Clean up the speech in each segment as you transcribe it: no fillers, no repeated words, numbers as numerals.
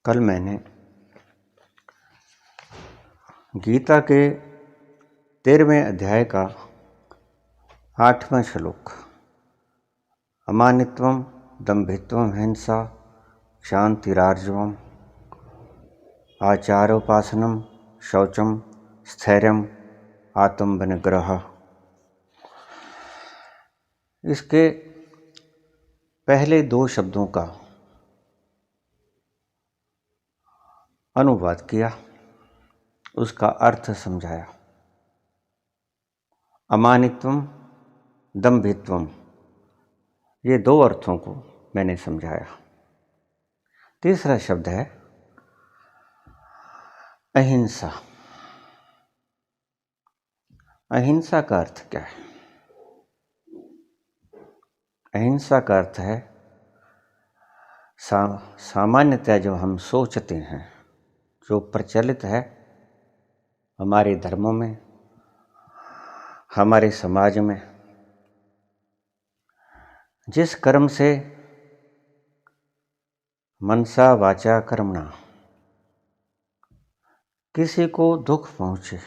कल मैंने गीता के 13वें अध्याय का 8वां श्लोक अमानित्वम दम्भित्वम हिंसा क्षांतिरार्जवम आचारोपासनम शौचम स्थैर्यम आत्मनिग्रह, इसके पहले दो शब्दों का अनुवाद किया, उसका अर्थ समझाया। अमानित्वम दम्भित्वम, ये दो अर्थों को मैंने समझाया। तीसरा शब्द है अहिंसा। अहिंसा का अर्थ क्या है? अहिंसा का अर्थ है सामान्यतः जो हम सोचते हैं, जो प्रचलित है हमारे धर्मों में, हमारे समाज में, जिस कर्म से मनसा वाचा कर्मणा किसी को दुख पहुंचे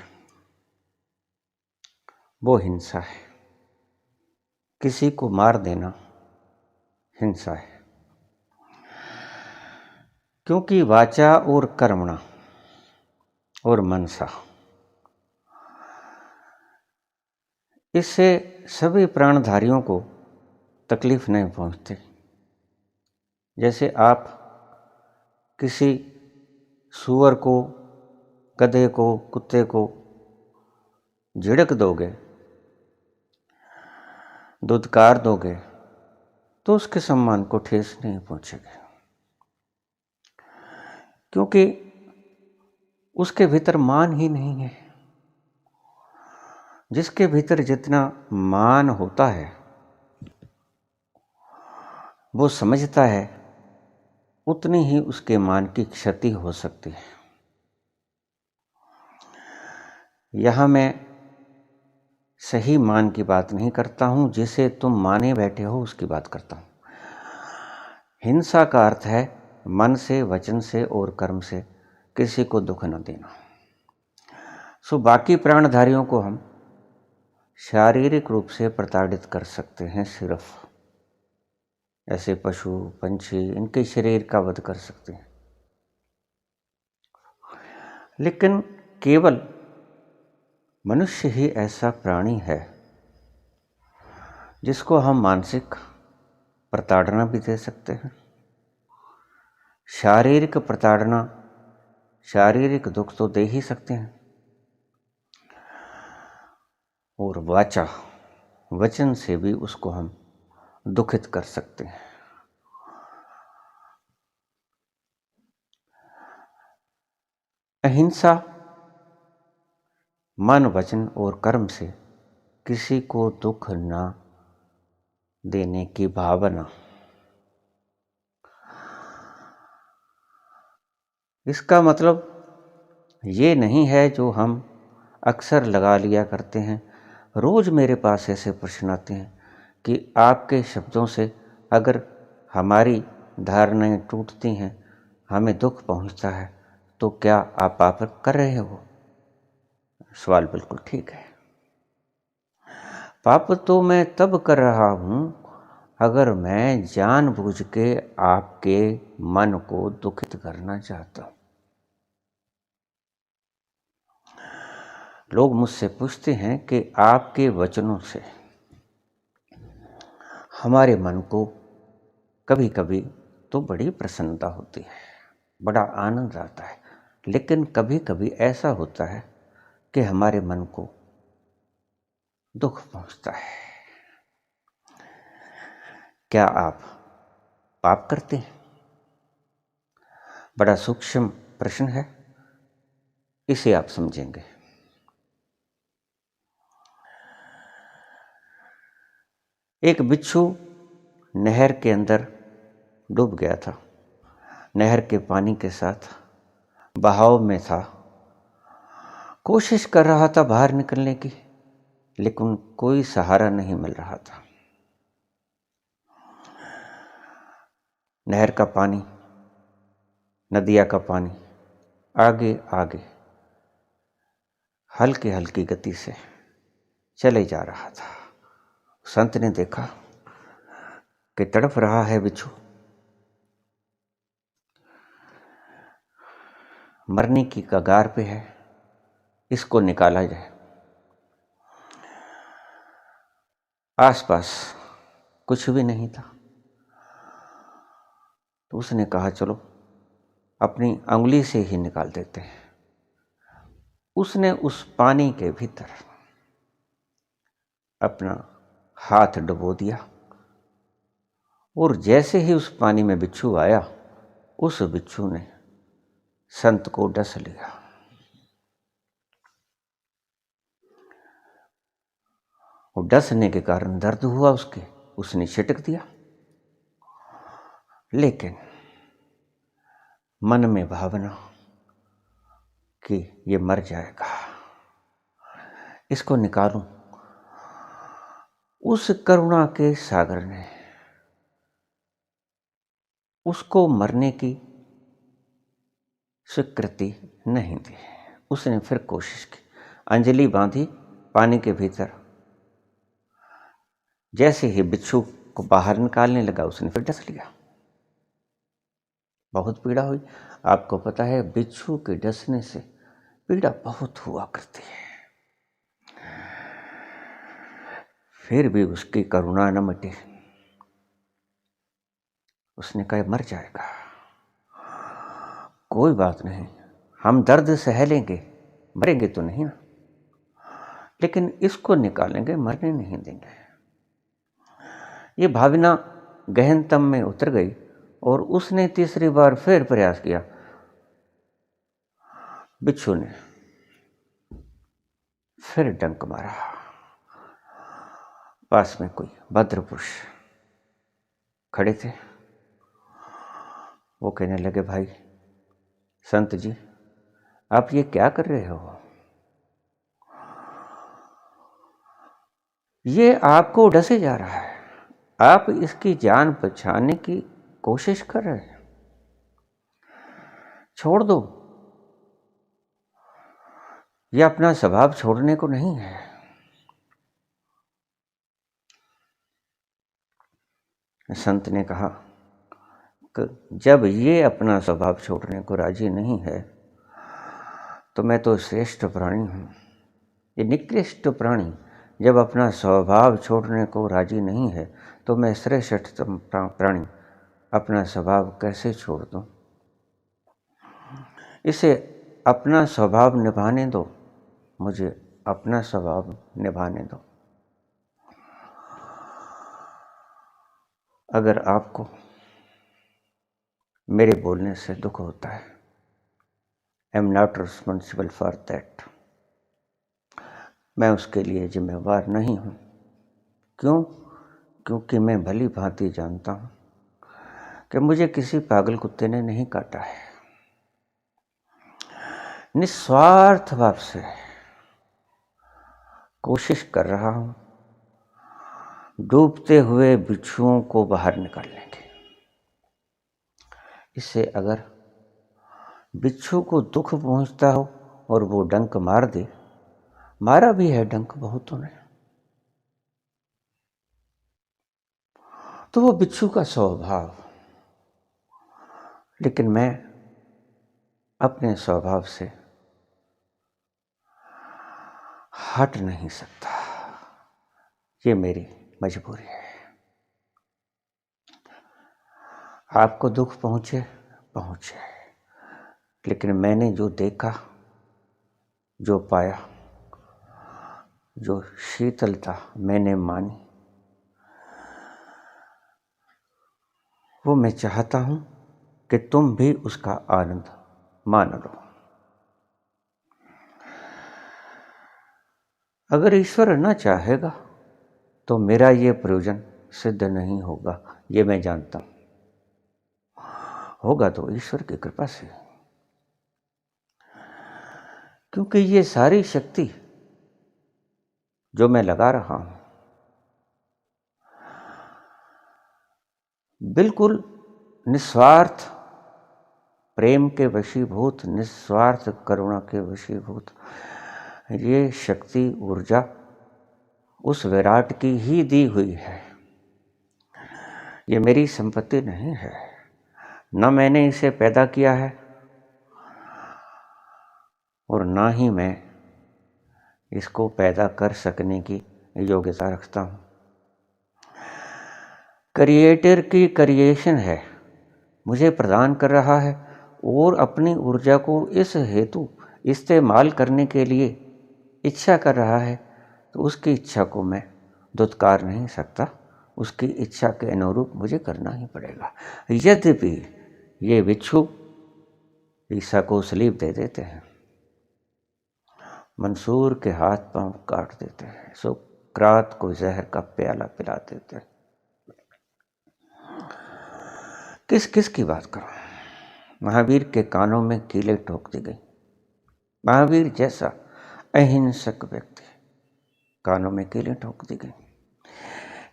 वो हिंसा है। किसी को मार देना हिंसा है, क्योंकि वाचा और कर्मणा और मनसा, इससे सभी प्राणधारियों को तकलीफ नहीं पहुंचती। जैसे आप किसी सूअर को, गधे को, कुत्ते को झिड़क दोगे, दुत्कार दोगे, तो उसके सम्मान को ठेस नहीं पहुंचेगी, क्योंकि उसके भीतर मान ही नहीं है। जिसके भीतर जितना मान होता है वो समझता है उतनी ही उसके मान की क्षति हो सकती है। यहाँ मैं सही मान की बात नहीं करता हूँ, जिसे तुम माने बैठे हो उसकी बात करता हूँ। हिंसा का अर्थ है मन से, वचन से और कर्म से किसी को दुख न देना। सो बाकी प्राणधारियों को हम शारीरिक रूप से प्रताड़ित कर सकते हैं, सिर्फ ऐसे पशु पंछी इनके शरीर का वध कर सकते हैं, लेकिन केवल मनुष्य ही ऐसा प्राणी है जिसको हम मानसिक प्रताड़ना भी दे सकते हैं। शारीरिक प्रताड़ना, शारीरिक दुख तो दे ही सकते हैं, और वाचा, वचन से भी उसको हम दुखित कर सकते हैं। अहिंसा मन, वचन और कर्म से किसी को दुख न देने की भावना। इसका मतलब ये नहीं है जो हम अक्सर लगा लिया करते हैं। रोज मेरे पास ऐसे प्रश्न आते हैं कि आपके शब्दों से अगर हमारी धारणाएं टूटती हैं, हमें दुख पहुंचता है, तो क्या आप पाप कर रहे हो? सवाल बिल्कुल ठीक है। पाप तो मैं तब कर रहा हूं अगर मैं जानबूझ के आपके मन को दुखित करना चाहता हूं। लोग मुझसे पूछते हैं कि आपके वचनों से हमारे मन को कभी कभी तो बड़ी प्रसन्नता होती है, बड़ा आनंद आता है, लेकिन कभी कभी ऐसा होता है कि हमारे मन को दुख पहुंचता है। क्या आप पाप करते हैं? बड़ा सूक्ष्म प्रश्न है, इसे आप समझेंगे। एक बिच्छू नहर के अंदर डूब गया था। नहर के पानी के साथ बहाव में था, कोशिश कर रहा था बाहर निकलने की, लेकिन कोई सहारा नहीं मिल रहा था। नहर का पानी नदिया का पानी आगे आगे हल्की हल्की गति से चले जा रहा था। संत ने देखा कि तड़प रहा है बिच्छू, मरने की कगार पे है, इसको निकाला जाए। आसपास कुछ भी नहीं था, तो उसने कहा चलो अपनी अंगुली से ही निकाल देते हैं। उसने उस पानी के भीतर अपना हाथ डुबो दिया और जैसे ही उस पानी में बिच्छू आया, उस बिच्छू ने संत को डस लिया। और डसने के कारण दर्द हुआ उसके, उसने छिटक दिया, लेकिन मन में भावना कि ये मर जाएगा, इसको निकालूं। उस करुणा के सागर ने उसको मरने की स्वीकृति नहीं दी। उसने फिर कोशिश की, अंजलि बांधी पानी के भीतर। जैसे ही बिच्छू को बाहर निकालने लगा, उसने फिर डस लिया। बहुत पीड़ा हुई। आपको पता है बिच्छू के डसने से पीड़ा बहुत हुआ करती है, फिर भी उसकी करुणा न मिटी। उसने कहा मर जाएगा, कोई बात नहीं, हम दर्द सह लेंगे, मरेंगे तो नहीं ना, लेकिन इसको निकालेंगे, मरने नहीं देंगे। ये भावना गहनतम में उतर गई और उसने तीसरी बार फिर प्रयास किया। बिच्छू ने फिर डंक मारा। पास में कोई भद्र पुरुष खड़े थे। वो कहने लगे, भाई संत जी, आप ये क्या कर रहे हो? ये आपको डसे जा रहा है, आप इसकी जान बचाने की कोशिश कर रहे हैं, छोड़ दो। ये अपना स्वभाव छोड़ने को नहीं है। संत ने कहा कि जब ये अपना स्वभाव छोड़ने को राजी नहीं है, तो मैं तो श्रेष्ठ प्राणी हूँ। ये निकृष्ट प्राणी जब अपना स्वभाव छोड़ने को राजी नहीं है, तो मैं श्रेष्ठतम प्राणी अपना स्वभाव कैसे छोड़ दूँ? इसे अपना स्वभाव निभाने दो, मुझे अपना स्वभाव निभाने दो। अगर आपको मेरे बोलने से दुख होता है, I am not responsible for that. मैं उसके लिए जिम्मेवार नहीं हूँ। क्यों? क्योंकि मैं भली भांति जानता हूँ कि मुझे किसी पागल कुत्ते ने नहीं काटा है। निस्वार्थ भाव से कोशिश कर रहा हूँ डूबते हुए बिच्छुओं को बाहर निकालने की। इससे अगर बिच्छू को दुख पहुंचता हो और वो डंक मार दे, मारा भी है डंक बहुतों ने, तो वो बिच्छू का स्वभाव। लेकिन मैं अपने स्वभाव से हट नहीं सकता, ये मेरी मजबूरी है। आपको दुख पहुंचे, लेकिन मैंने जो देखा, जो पाया, जो शीतलता मैंने मानी, वो मैं चाहता हूं कि तुम भी उसका आनंद मान लो। अगर ईश्वर न चाहेगा तो मेरा ये प्रयोजन सिद्ध नहीं होगा, ये मैं जानता हूं। होगा तो ईश्वर की कृपा से, क्योंकि ये सारी शक्ति जो मैं लगा रहा हूं बिल्कुल निस्वार्थ प्रेम के वशीभूत, निस्वार्थ करुणा के वशीभूत। ये शक्ति ऊर्जा उस विराट की ही दी हुई है, ये मेरी संपत्ति नहीं है, न मैंने इसे पैदा किया है और ना ही मैं इसको पैदा कर सकने की योग्यता रखता हूँ। क्रिएटर की क्रिएशन है, मुझे प्रदान कर रहा है और अपनी ऊर्जा को इस हेतु इस्तेमाल करने के लिए इच्छा कर रहा है, तो उसकी इच्छा को मैं दुत्कार नहीं सकता, उसकी इच्छा के अनुरूप मुझे करना ही पड़ेगा। यद्यपि ये बिच्छू ईसा को सलीब दे देते हैं, मंसूर के हाथ पांव काट देते हैं, सुकरात को जहर का प्याला पिला देते हैं। किस किस की बात करूं? महावीर के कानों में कीलें ठोक दी गई। महावीर जैसा अहिंसक व्यक्ति कानों में कीलें ठोक दी गई।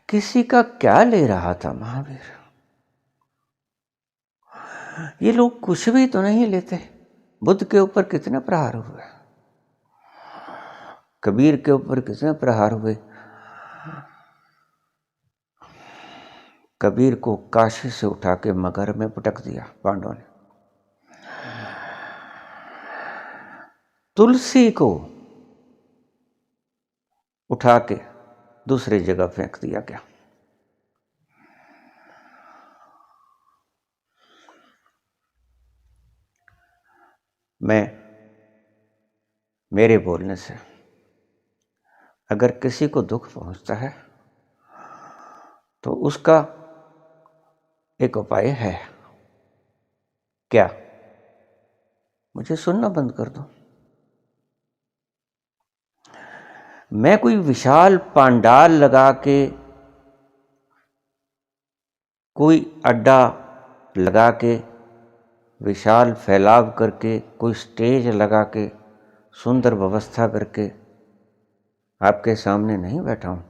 किसी का क्या ले रहा था महावीर? ये लोग कुछ भी तो नहीं लेते। बुद्ध के ऊपर कितने प्रहार हुए, कबीर के ऊपर कितने प्रहार हुए। कबीर को काशी से उठा के मगर में पटक दिया पांडवों ने। तुलसी को उठा के दूसरी जगह फेंक दिया गया। मेरे बोलने से अगर किसी को दुख पहुंचता है तो उसका एक उपाय है। क्या? मुझे सुनना बंद कर दो। मैं कोई विशाल पांडाल लगा के, कोई अड्डा लगा के, विशाल फैलाव करके, कोई स्टेज लगा के, सुंदर व्यवस्था करके आपके सामने नहीं बैठा हूं।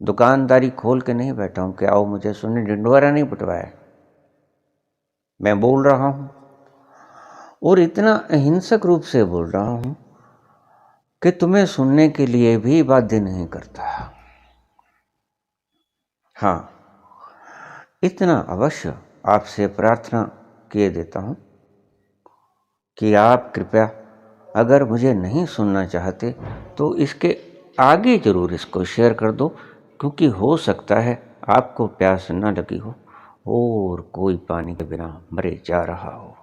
दुकानदारी खोल के नहीं बैठा हूं कि आओ मुझे सुनने। डिंडोरा नहीं पिटवाया। मैं बोल रहा हूं और इतना अहिंसक रूप से बोल रहा हूं कि तुम्हें सुनने के लिए भी बाध्य नहीं करता। हाँ, इतना अवश्य आपसे प्रार्थना किए देता हूं कि आप कृपया अगर मुझे नहीं सुनना चाहते तो इसके आगे जरूर इसको शेयर कर दो, क्योंकि हो सकता है आपको प्यास न लगी हो और कोई पानी के बिना मरे जा रहा हो,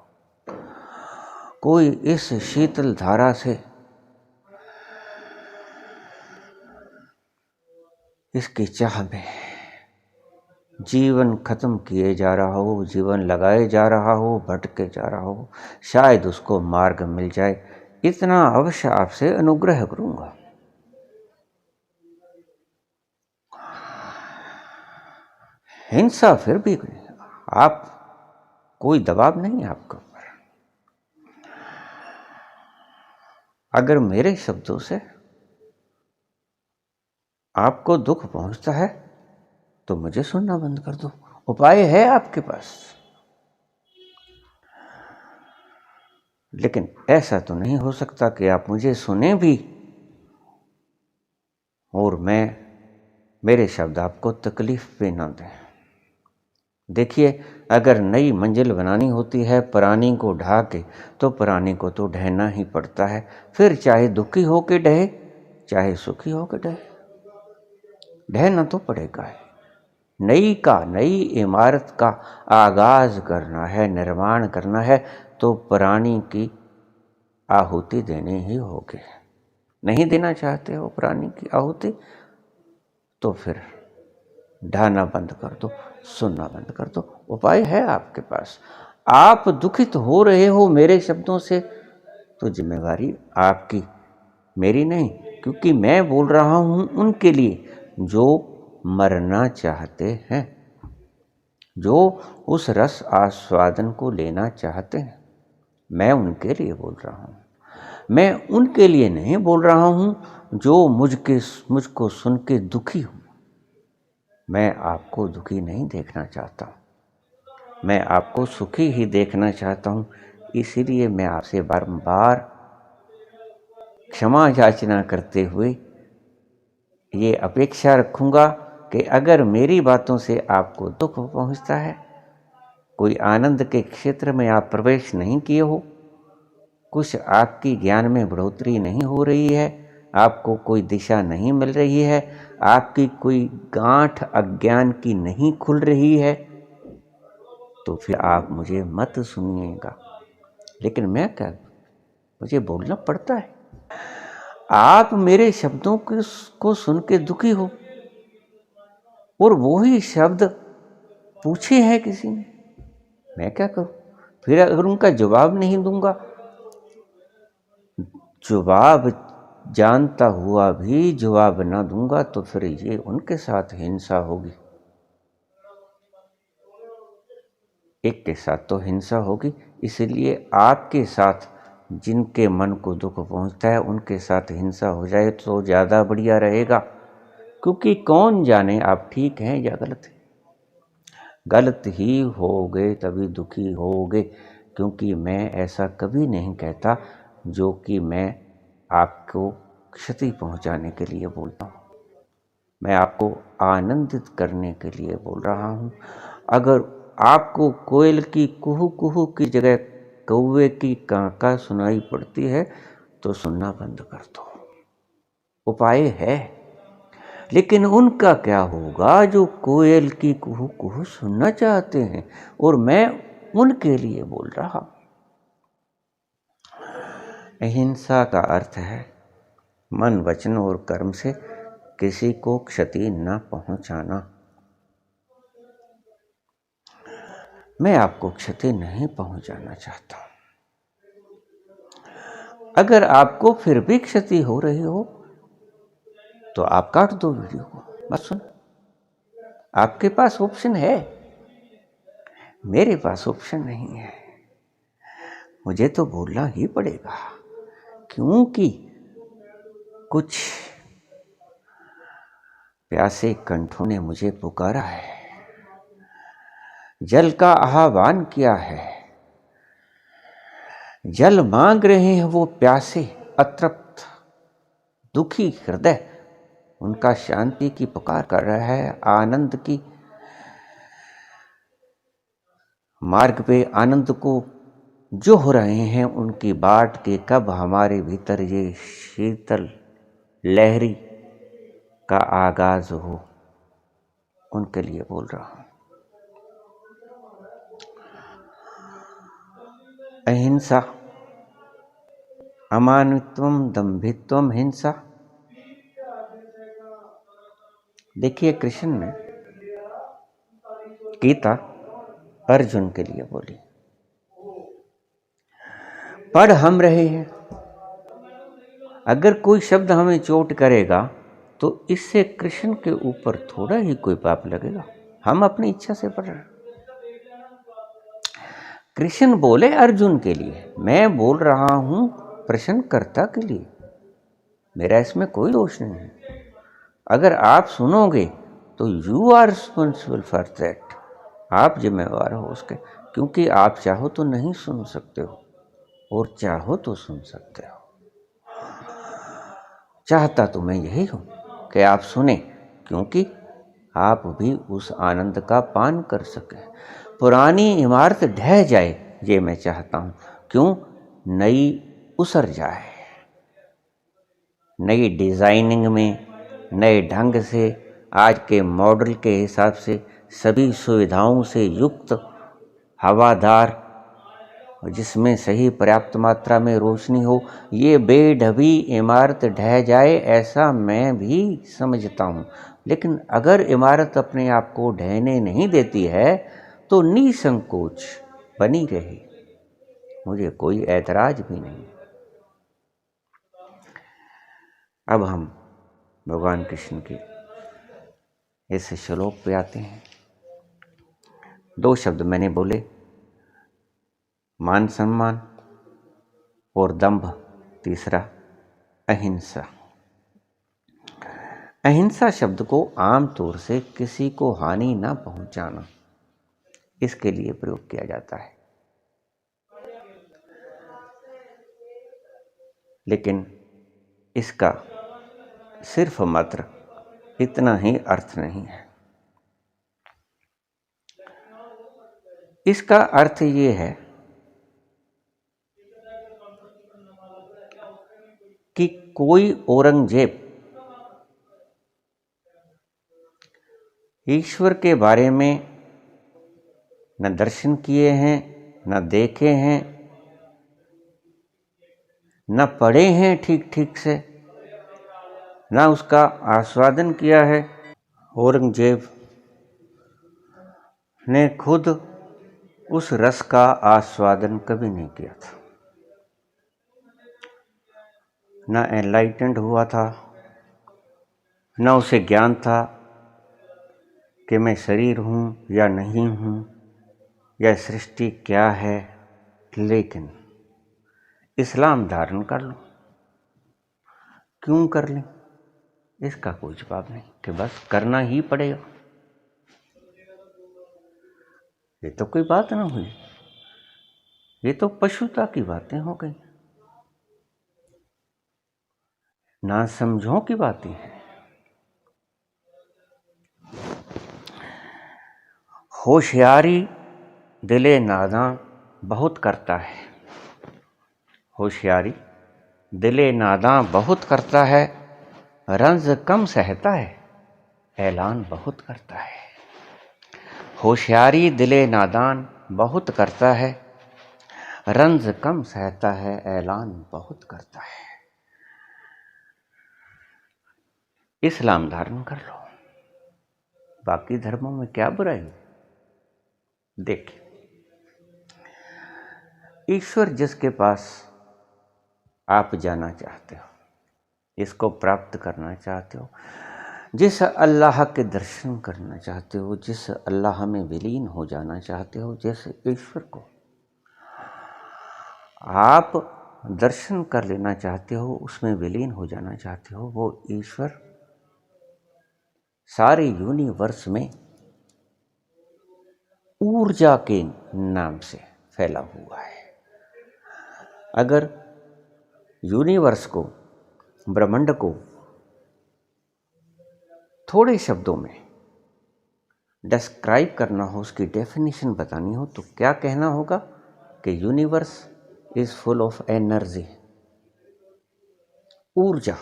कोई इस शीतल धारा से इसकी चाह में जीवन खत्म किए जा रहा हो, जीवन लगाए जा रहा हो, भटके जा रहा हो, शायद उसको मार्ग मिल जाए। इतना अवश्य आपसे अनुग्रह करूंगा। हिंसा फिर भी आप, कोई दबाव नहीं आपके ऊपर। अगर मेरे शब्दों से आपको दुख पहुंचता है तो मुझे सुनना बंद कर दो। उपाय है आपके पास। लेकिन ऐसा तो नहीं हो सकता कि आप मुझे सुने भी और मेरे शब्द आपको तकलीफ भी ना दें। देखिए, अगर नई मंजिल बनानी होती है पुरानी को ढा के, तो पुरानी को तो ढहना ही पड़ता है। फिर चाहे दुखी हो के ढहे, चाहे सुखी हो के ढहे, ढहना तो पड़ेगा। नई इमारत का आगाज करना है, निर्माण करना है, तो पुरानी की आहुति देनी ही होगी। नहीं देना चाहते हो पुरानी की आहुति, तो फिर ढाना बंद कर दो, सुनना बंद कर दो। उपाय है आपके पास। आप दुखित हो रहे हो मेरे शब्दों से, तो जिम्मेवारी आपकी, मेरी नहीं, क्योंकि मैं बोल रहा हूं उनके लिए जो मरना चाहते हैं, जो उस रस आस्वादन को लेना चाहते हैं। मैं उनके लिए बोल रहा हूं। मैं उनके लिए नहीं बोल रहा हूं जो मुझको सुन के दुखी हूं। मैं आपको दुखी नहीं देखना चाहता। मैं आपको सुखी ही देखना चाहता हूँ, इसीलिए मैं आपसे बारंबार क्षमा याचना करते हुए ये अपेक्षा रखूँगा कि अगर मेरी बातों से आपको दुख पहुँचता है, कोई आनंद के क्षेत्र में आप प्रवेश नहीं किए हो, कुछ आपकी ज्ञान में बढ़ोतरी नहीं हो रही है, आपको कोई दिशा नहीं मिल रही है, आपकी कोई गांठ अज्ञान की नहीं खुल रही है, तो फिर आप मुझे मत सुनिएगा। लेकिन मैं क्या, मुझे बोलना पड़ता है। आप मेरे शब्दों को सुन के दुखी हो और वही शब्द पूछे हैं किसी ने, मैं क्या करूं? फिर अगर उनका जवाब नहीं दूंगा, जवाब जानता हुआ भी जवाब ना दूंगा, तो फिर ये उनके साथ हिंसा होगी। एक के साथ तो हिंसा होगी, इसलिए आपके साथ जिनके मन को दुख पहुंचता है उनके साथ हिंसा हो जाए तो ज़्यादा बढ़िया रहेगा, क्योंकि कौन जाने आप ठीक हैं या गलत हैं। गलत ही होगे तभी दुखी होगे, क्योंकि मैं ऐसा कभी नहीं कहता जो कि मैं आपको क्षति पहुंचाने के लिए बोलता हूँ। मैं आपको आनंदित करने के लिए बोल रहा हूँ। अगर आपको कोयल की कुहू कुहू की जगह कौवे की काका सुनाई पड़ती है तो सुनना बंद कर दो, उपाय है। लेकिन उनका क्या होगा जो कोयल की कुहू कुहू सुनना चाहते हैं, और मैं उनके लिए बोल रहा। अहिंसा का अर्थ है मन, वचन और कर्म से किसी को क्षति न पहुंचाना। मैं आपको क्षति नहीं पहुंचाना चाहता हूं। अगर आपको फिर भी क्षति हो रही हो तो आप काट दो वीडियो को, बस सुन। आपके पास ऑप्शन है, मेरे पास ऑप्शन नहीं है। मुझे तो बोलना ही पड़ेगा, क्योंकि कुछ प्यासे कंठों ने मुझे पुकारा है, जल का आह्वान किया है। जल मांग रहे हैं वो प्यासे, अतृप्त, दुखी हृदय, उनका शांति की पुकार कर रहा है, आनंद की। मार्ग पे आनंद को जो हो रहे हैं उनकी बाट के कब हमारे भीतर ये शीतल लहरी का आगाज हो, उनके लिए बोल रहा हूं। अहिंसा, अमानित्वम, दंभित्वम, हिंसा। देखिए, कृष्ण ने गीता अर्जुन के लिए बोली। पढ़ हम रहे हैं, अगर कोई शब्द हमें चोट करेगा तो इससे कृष्ण के ऊपर थोड़ा ही कोई पाप लगेगा। हम अपनी इच्छा से पढ़ रहे हैं। कृष्ण बोले अर्जुन के लिए, मैं बोल रहा हूं प्रश्नकर्ता के लिए। मेरा इसमें कोई दोष नहीं है। अगर आप सुनोगे तो you are responsible for that, आप जिम्मेवार हो उसके, क्योंकि आप चाहो तो नहीं सुन सकते हो और चाहो तो सुन सकते हो। चाहता तो मैं यही हूं कि आप सुने, क्योंकि आप भी उस आनंद का पान कर सके। पुरानी इमारत ढह जाए ये मैं चाहता हूं, क्यों? नई उसर जाए, नई डिजाइनिंग में, नए ढंग से, आज के मॉडल के हिसाब से, सभी सुविधाओं से युक्त, हवादार, जिसमें सही पर्याप्त मात्रा में रोशनी हो, ये बेढबी इमारत ढह जाए, ऐसा मैं भी समझता हूँ। लेकिन अगर इमारत अपने आप को ढहने नहीं देती है तो निसंकोच बनी रहे, मुझे कोई ऐतराज भी नहीं। अब हम भगवान कृष्ण के इस श्लोक पे आते हैं। 2 शब्द मैंने बोले, मान सम्मान और दंभ, तीसरा अहिंसा। अहिंसा शब्द को आमतौर से किसी को हानि ना पहुंचाना, इसके लिए प्रयोग किया जाता है। लेकिन इसका सिर्फ मात्र इतना ही अर्थ नहीं है। इसका अर्थ ये है कि कोई औरंगजेब ईश्वर के बारे में न दर्शन किए हैं, न देखे हैं, न पढ़े हैं ठीक से, न उसका आस्वादन किया है। औरंगजेब ने खुद उस रस का आस्वादन कभी नहीं किया था, न एनलाइटेंड हुआ था, न उसे ज्ञान था कि मैं शरीर हूँ या नहीं हूँ, या सृष्टि क्या है। लेकिन इस्लाम धारण कर लो, क्यों कर लें, इसका कोई जवाब नहीं, कि बस करना ही पड़ेगा। ये तो कोई बात ना हुई, ये तो पशुता की बातें हो गई, ना समझों की बातें हैं। होशियारी दिले नादां बहुत करता है, होशियारी दिले नादां बहुत करता है, रंज कम सहता है, ऐलान बहुत करता है। होशियारी दिले नादान बहुत करता है, रंज कम सहता है, ऐलान बहुत करता है। इस्लाम धारण कर लो, बाकी धर्मों में क्या बुराई। देखिए, ईश्वर जिसके पास आप जाना चाहते हो, इसको प्राप्त करना चाहते हो, जिस अल्लाह के दर्शन करना चाहते हो, जिस अल्लाह में विलीन हो जाना चाहते हो, जिस ईश्वर को आप दर्शन कर लेना चाहते हो, उसमें विलीन हो जाना चाहते हो, वो ईश्वर सारे यूनिवर्स में ऊर्जा के नाम से फैला हुआ है। अगर यूनिवर्स को, ब्रह्मांड को थोड़े शब्दों में डिस्क्राइब करना हो, उसकी डेफिनेशन बतानी हो, तो क्या कहना होगा कि universe is full of energy. ऊर्जा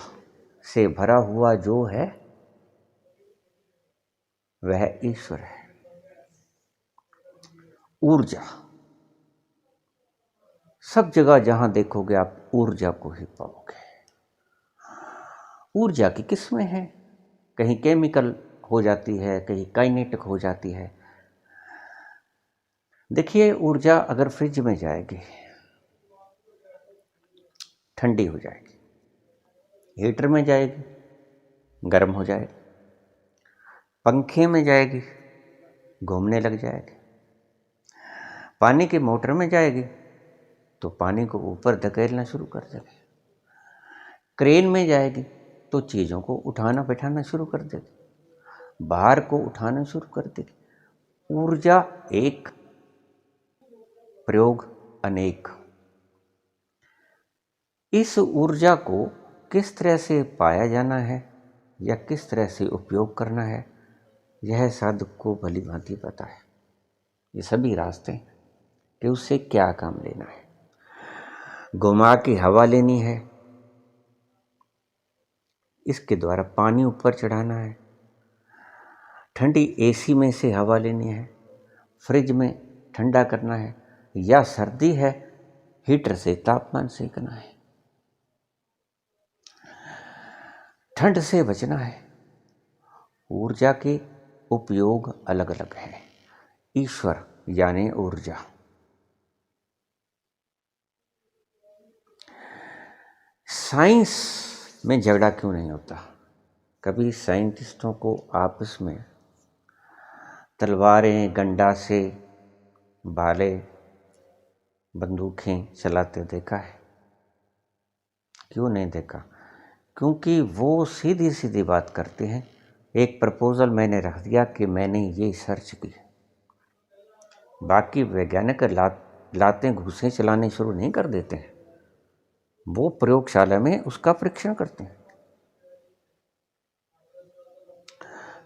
से भरा हुआ जो है वह ईश्वर है। ऊर्जा, सब जगह जहां देखोगे आप ऊर्जा को ही पाओगे। ऊर्जा की किस्में हैं, कहीं केमिकल हो जाती है, कहीं काइनेटिक हो जाती है। देखिए, ऊर्जा अगर फ्रिज में जाएगी ठंडी हो जाएगी, हीटर में जाएगी गर्म हो जाएगी, पंखे में जाएगी घूमने लग जाएगी, पानी की मोटर में जाएगी तो पानी को ऊपर धकेलना शुरू कर देगी, क्रेन में जाएगी तो चीज़ों को उठाना बैठाना शुरू कर देगी, बाहर को उठाना शुरू कर देगी। ऊर्जा एक, प्रयोग अनेक। इस ऊर्जा को किस तरह से पाया जाना है या किस तरह से उपयोग करना है, यह साधक को भली भांति पता है। ये सभी रास्ते कि उससे क्या काम लेना है। घुमा के हवा लेनी है, इसके द्वारा पानी ऊपर चढ़ाना है, ठंडी एसी में से हवा लेनी है, फ्रिज में ठंडा करना है, या सर्दी है हीटर से तापमान सेकना है, ठंड से बचना है। ऊर्जा के उपयोग अलग अलग हैं। ईश्वर यानी ऊर्जा। साइंस में झगड़ा क्यों नहीं होता? कभी साइंटिस्टों को आपस में तलवारें, गंडासे, भाले, बंदूकें चलाते देखा है? क्यों नहीं देखा? क्योंकि वो सीधी सीधी बात करते हैं। एक प्रपोजल मैंने रख दिया कि मैंने ये सर्च की, बाकी वैज्ञानिक लातें घूसें चलाने शुरू नहीं कर देते हैं, वो प्रयोगशाला में उसका परीक्षण करते हैं।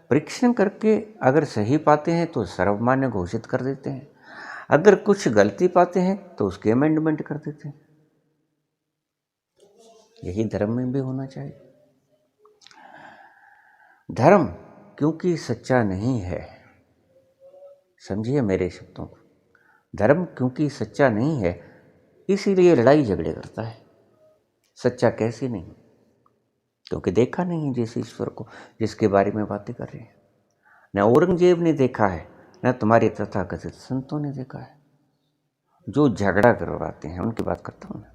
परीक्षण करके अगर सही पाते हैं तो सर्वमान्य घोषित कर देते हैं, अगर कुछ गलती पाते हैं तो उसके अमेंडमेंट कर देते हैं। यही धर्म में भी होना चाहिए। धर्म क्योंकि सच्चा नहीं है, समझिए मेरे शब्दों को, धर्म क्योंकि सच्चा नहीं है इसीलिए लड़ाई झगड़े करता है। सच्चा कैसे नहीं? क्योंकि देखा नहीं जिस ईश्वर को जिसके बारे में बातें कर रहे हैं। न औरंगजेब ने देखा है, न तुम्हारे तथाकथित संतों ने देखा है। जो झगड़ा करवाते हैं उनकी बात करता हूँ मैं।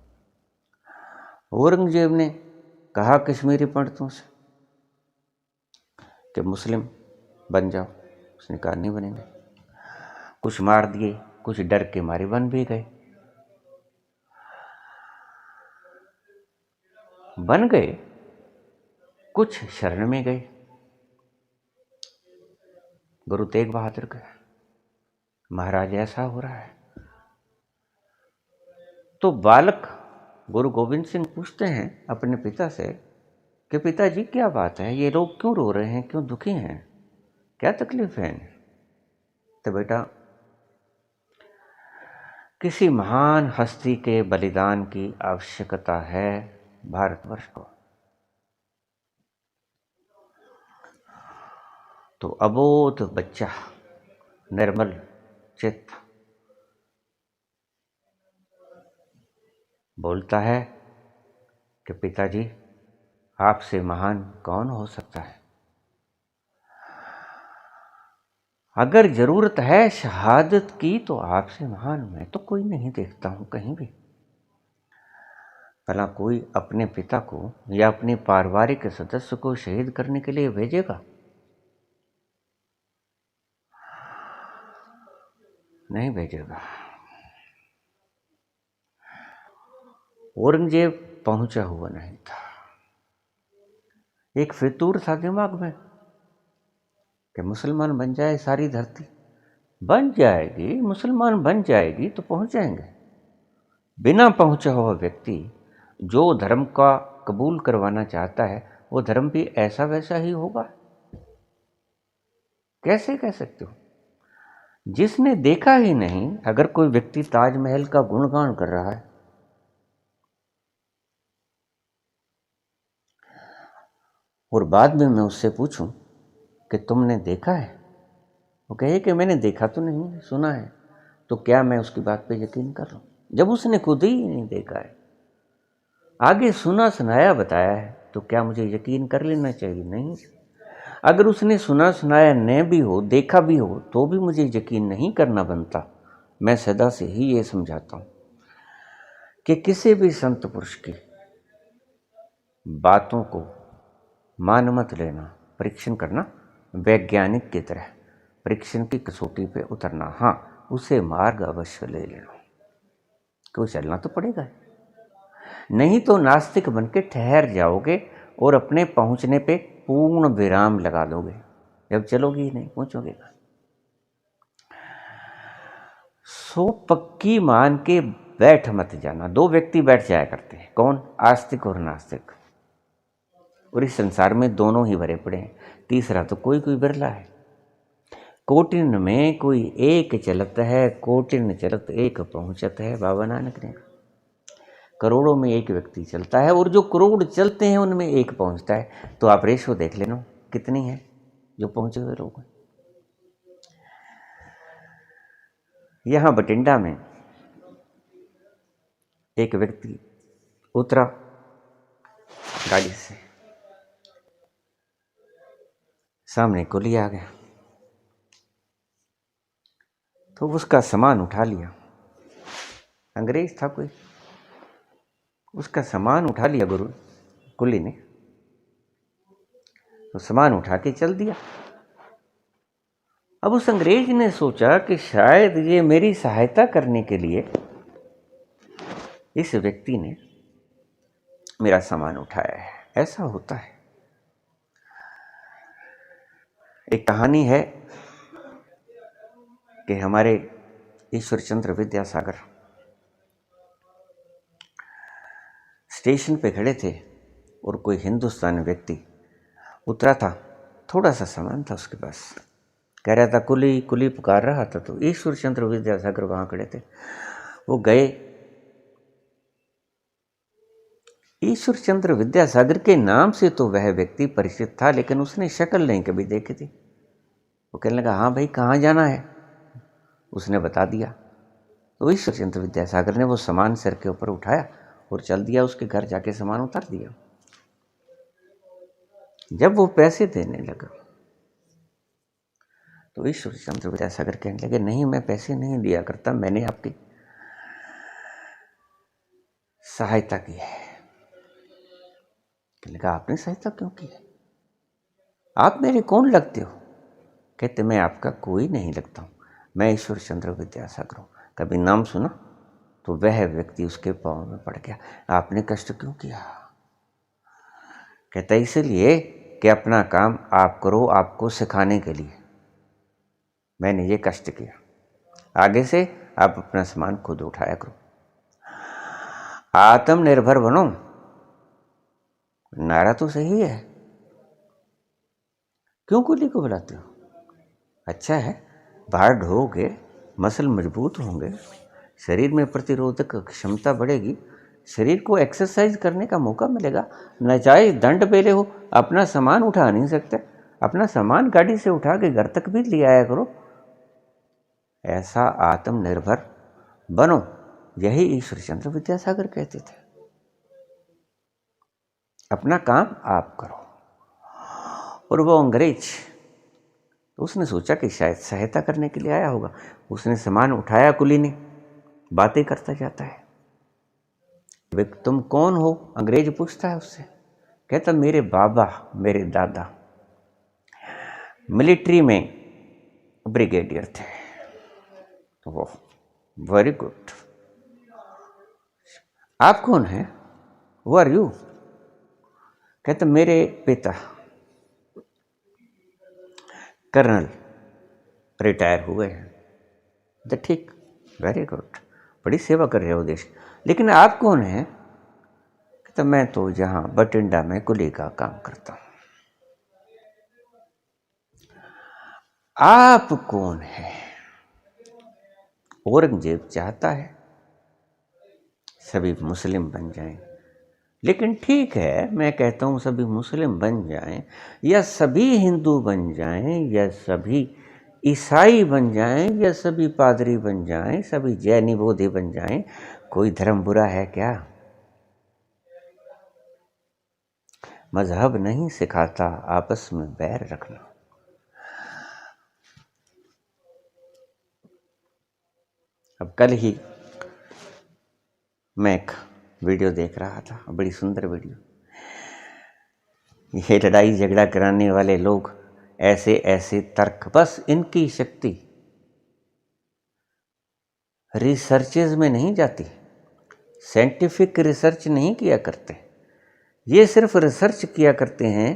औरंगजेब ने कहा कश्मीरी पंडितों से कि मुस्लिम बन जाओ, उसने कहा नहीं बनेंगे। कुछ मार दिए, कुछ डर के मारे बन भी गए, बन गए, कुछ शरण में गए। गुरु तेग बहादुर गए, महाराज ऐसा हो रहा है। तो बालक गुरु गोविंद सिंह पूछते हैं अपने पिता से कि पिताजी क्या बात है, ये लोग क्यों रो रहे हैं, क्यों दुखी हैं, क्या तकलीफ है? तो बेटा किसी महान हस्ती के बलिदान की आवश्यकता है भारतवर्ष को। तो अबोध बच्चा निर्मल चित्त बोलता है कि पिताजी आपसे महान कौन हो सकता है? अगर जरूरत है शहादत की तो आपसे महान मैं तो कोई नहीं देखता हूं कहीं भी। भला कोई अपने पिता को या अपने पारिवारिक सदस्य को शहीद करने के लिए भेजेगा? नहीं भेजेगा। औरंगजेब पहुंचा हुआ नहीं था, एक फितूर था दिमाग में कि मुसलमान बन जाए सारी धरती बन जाएगी, मुसलमान बन जाएगी तो पहुंच जाएंगे। बिना पहुंचा हुआ व्यक्ति जो धर्म का कबूल करवाना चाहता है वो धर्म भी ऐसा वैसा ही होगा? कैसे कह सकते हो? जिसने देखा ही नहीं, अगर कोई व्यक्ति ताजमहल का गुणगान कर रहा है और बाद में मैं उससे पूछूं कि तुमने देखा है, वो कहे कि मैंने देखा तो नहीं, सुना है, तो क्या मैं उसकी बात पे यकीन कर लूं जब उसने खुद ही नहीं देखा है? आगे सुना सुनाया बताया है तो क्या मुझे यकीन कर लेना चाहिए? नहीं। अगर उसने सुना सुनाया न भी हो, देखा भी हो, तो भी मुझे यकीन नहीं करना बनता। मैं सदा से ही ये समझाता हूं कि किसी भी संत पुरुष की बातों को मान मत लेना, परीक्षण करना, वैज्ञानिक की तरह परीक्षण की कसौटी पे उतरना। हाँ, उसे मार्ग अवश्य ले लेना, क्यों चलना तो पड़ेगा, नहीं तो नास्तिक बन के ठहर जाओगे और अपने पहुंचने पे पूर्ण विराम लगा दोगे। जब चलोगे ही नहीं, पहुंचोगे कहाँ? सो पक्की मान के बैठ मत जाना। दो व्यक्ति बैठ जाया करते हैं, कौन? आस्तिक और नास्तिक। और इस संसार में दोनों ही भरे पड़े हैं, तीसरा तो कोई कोई बिरला है। कोटिन में कोई एक चलत है, कोटिन चलत एक पहुंचत है, बाबा नानक ने। करोड़ों में एक व्यक्ति चलता है और जो करोड़ चलते हैं उनमें एक पहुंचता है। तो आप रेशो देख लेना कितनी है जो पहुंचे हुए लोग। यहां बठिंडा में एक व्यक्ति उतरा गाड़ी से, सामने कुली आ गया तो उसका सामान उठा लिया। अंग्रेज था कोई, उसका सामान उठा लिया गुरु कुली ने, तो सामान उठा के चल दिया। अब उस अंग्रेज ने सोचा कि शायद ये मेरी सहायता करने के लिए इस व्यक्ति ने मेरा सामान उठाया है। ऐसा होता है। एक कहानी है कि हमारे ईश्वरचंद्र विद्यासागर स्टेशन पे खड़े थे और कोई हिंदुस्तानी व्यक्ति उतरा था, थोड़ा सा सामान था उसके पास, कह रहा था कुली कुली पुकार रहा था। तो ईश्वरचंद्र विद्यासागर वहाँ खड़े थे। वो गए, ईश्वरचंद्र विद्यासागर के नाम से तो वह व्यक्ति परिचित था, लेकिन उसने शक्ल नहीं कभी देखी थी। वो कहने लगा, हाँ भाई कहाँ जाना है? उसने बता दिया। तो ईश्वरचंद्र विद्यासागर ने वो सामान सिर के ऊपर उठाया और चल दिया, उसके घर जाके सामान उतार दिया। जब वो पैसे देने लगा तो ईश्वरचंद्र विद्यासागर कहने लगे, नहीं मैं पैसे नहीं दिया करता, मैंने आपकी सहायता की है। कहने लगा, आपने सहायता क्यों की है? आप मेरे कौन लगते हो? कहते, मैं आपका कोई नहीं लगता हूँ, मैं ईश्वरचंद्र विद्यासागर हूँ। कभी नाम सुना? तो वह व्यक्ति उसके पाँव में पड़ गया। आपने कष्ट क्यों किया? कहता, इसलिए कि अपना काम आप करो, आपको सिखाने के लिए मैंने ये कष्ट किया। आगे से आप अपना सामान खुद उठाया करो, आत्मनिर्भर बनो। नारा तो सही है, क्यों कुली को बुलाते हो? अच्छा है, भार ढोगे, मसल मजबूत होंगे, शरीर में प्रतिरोधक क्षमता बढ़ेगी, शरीर को एक्सरसाइज करने का मौका मिलेगा। नाजायज दंड पेले हो, अपना सामान उठा नहीं सकते, अपना सामान गाड़ी से उठा के घर तक भी ले आया करो। ऐसा आत्मनिर्भर बनो, यही ईश्वरचंद्र विद्यासागर कहते थे। अपना काम आप करो। और वो अंग्रेज, तो उसने सोचा कि शायद सहायता करने के लिए आया होगा। उसने सामान उठाया, कुली ने बातें करता जाता है। तुम कौन हो? अंग्रेज पूछता है उससे। कहता, मेरे बाबा, मेरे दादा मिलिट्री में ब्रिगेडियर थे। तो वो वेरी गुड। आप कौन हैं? Who are you? कहता, मेरे पिता कर्नल रिटायर हुए हैं। तो ठीक, वेरी गुड, बड़ी सेवा कर रहे हो देश। लेकिन आप कौन हैं? कहता, मैं तो यहाँ बठिंडा में कुली का काम करता हूँ। आप कौन हैं? औरंगजेब चाहता है सभी मुस्लिम बन जाएं, लेकिन ठीक है, मैं कहता हूँ सभी मुस्लिम बन जाएं, या सभी हिंदू बन जाएं, या सभी ईसाई बन जाएं, या सभी पादरी बन जाएं, सभी जैनी बौद्धे बन जाएं, कोई धर्म बुरा है क्या? मजहब नहीं सिखाता आपस में बैर रखना। अब कल ही मैं एक वीडियो देख रहा था, बड़ी सुंदर वीडियो। ये लड़ाई झगड़ा कराने वाले लोग, ऐसे ऐसे तर्क, बस इनकी शक्ति रिसर्चेज में नहीं जाती, साइंटिफिक रिसर्च नहीं किया करते। ये सिर्फ रिसर्च किया करते हैं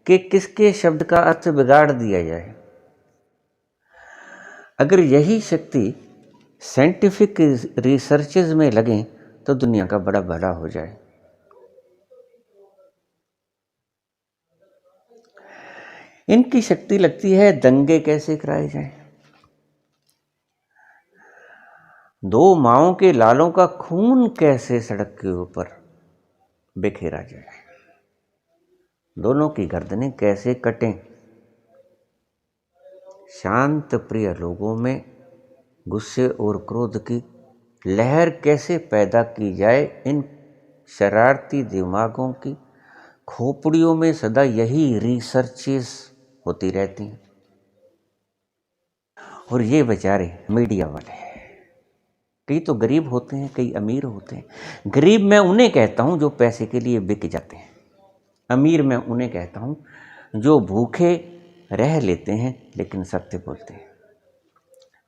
कि किसके शब्द का अर्थ बिगाड़ दिया जाए। अगर यही शक्ति साइंटिफिक रिसर्चेज में लगें तो दुनिया का बड़ा भला हो जाए। इनकी शक्ति लगती है दंगे कैसे कराए जाएं, दो माओं के लालों का खून कैसे सड़क के ऊपर बिखेरा जाए, दोनों की गर्दनें कैसे कटें, शांत प्रिय लोगों में गुस्से और क्रोध की लहर कैसे पैदा की जाए। इन शरारती दिमागों की खोपड़ियों में सदा यही रिसर्चेस होती रहती हैं। और ये बेचारे मीडिया वाले, कई तो गरीब होते हैं, कई अमीर होते हैं। गरीब मैं उन्हें कहता हूं जो पैसे के लिए बिक जाते हैं, अमीर मैं उन्हें कहता हूं जो भूखे रह लेते हैं लेकिन सत्य बोलते हैं।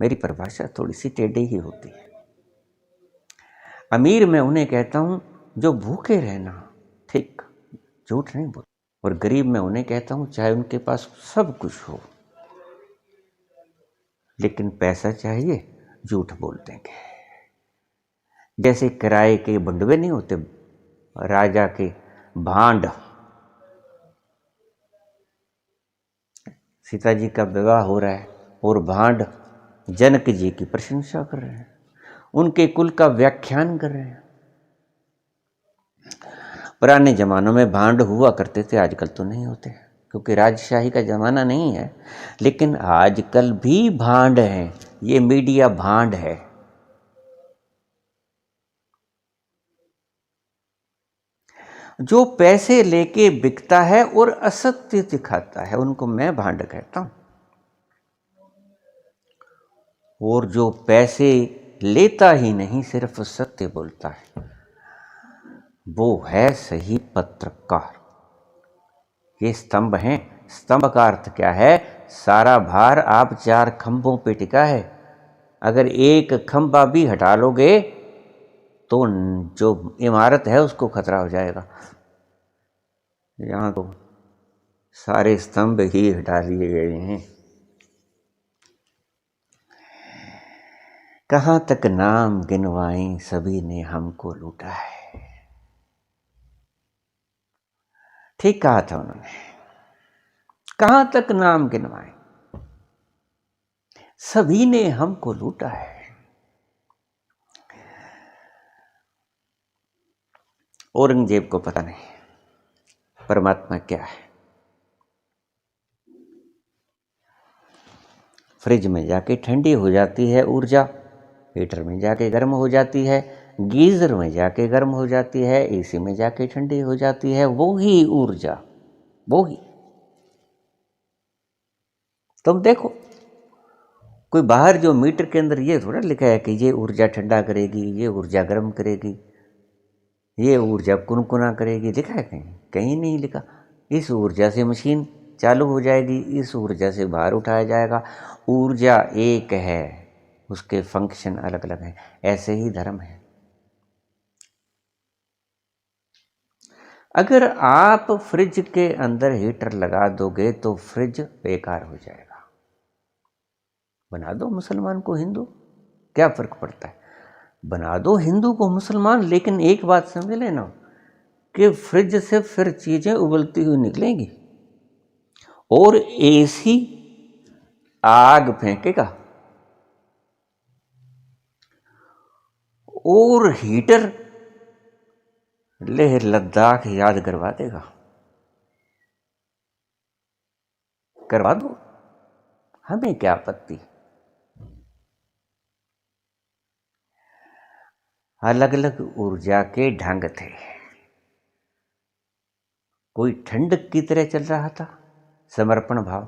मेरी परिभाषा थोड़ी सी टेढ़ी ही होती है। अमीर मैं उन्हें कहता हूं जो भूखे रहना, ठीक, झूठ नहीं बोलते। और गरीब मैं उन्हें कहता हूं चाहे उनके पास सब कुछ हो, लेकिन पैसा चाहिए झूठ बोल देंगे। जैसे किराए के बंडवे नहीं होते, राजा के भांड। सीता जी का विवाह हो रहा है और भांड जनक जी की प्रशंसा कर रहे हैं, उनके कुल का व्याख्यान कर रहे हैं। पुराने जमानों में भांड हुआ करते थे, आजकल तो नहीं होते क्योंकि राजशाही का जमाना नहीं है। लेकिन आजकल भी भांड है, ये मीडिया भांड है। जो पैसे लेके बिकता है और असत्य दिखाता है, उनको मैं भांड कहता हूं। और जो पैसे लेता ही नहीं, सिर्फ सत्य बोलता है, वो है सही पत्रकार। ये स्तंभ हैं। स्तंभ का अर्थ क्या है? सारा भार आप 4 खंभों पे टिका है, अगर एक खंभा भी हटा लोगे तो जो इमारत है उसको खतरा हो जाएगा। यहां तो सारे स्तंभ ही हटा लिए गए हैं। कहां तक नाम गिनवाएं, सभी ने हमको लूटा है। ठीक कहा था उन्होंने, कहां तक नाम गिनवाएं, सभी ने हमको लूटा है। औरंगजेब को पता नहीं परमात्मा क्या है। फ्रिज में जाके ठंडी हो जाती है ऊर्जा, हीटर में जाके गर्म हो जाती है, गीजर में जाके गर्म हो जाती है, एसी में जाके ठंडी हो जाती है। वो ही ऊर्जा, वो ही। तुम देखो, कोई बाहर जो मीटर के अंदर ये थोड़ा लिखा है कि ये ऊर्जा ठंडा करेगी, ये ऊर्जा गर्म करेगी, ये ऊर्जा कुनकुना करेगी, लिखा है कहीं? कहीं नहीं लिखा। इस ऊर्जा से मशीन चालू हो जाएगी, इस ऊर्जा से बाहर उठाया जाएगा। ऊर्जा एक है, उसके फंक्शन अलग अलग हैं। ऐसे ही धर्म है। अगर आप फ्रिज के अंदर हीटर लगा दोगे तो फ्रिज बेकार हो जाएगा। बना दो मुसलमान को हिंदू, क्या फर्क पड़ता है? बना दो हिंदू को मुसलमान, लेकिन एक बात समझ लेना कि फ्रिज से फिर चीजें उबलती हुई निकलेंगी और एसी आग फेंकेगा और हीटर लेह लद्दाख याद करवा देगा। करवा दो, हमें क्या आपत्ति। अलग अलग ऊर्जा के ढंग थे। कोई ठंडक की तरह चल रहा था, समर्पण भाव।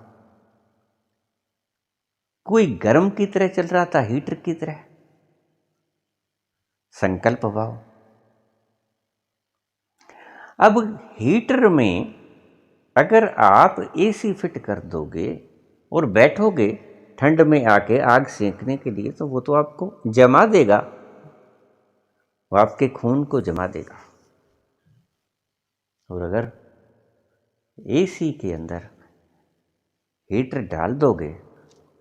कोई गर्म की तरह चल रहा था, हीटर की तरह, संकल्प भाव। अब हीटर में अगर आप एसी फिट कर दोगे और बैठोगे ठंड में आके आग सेंकने के लिए, तो वो तो आपको जमा देगा, वो आपके खून को जमा देगा। और अगर एसी के अंदर हीटर डाल दोगे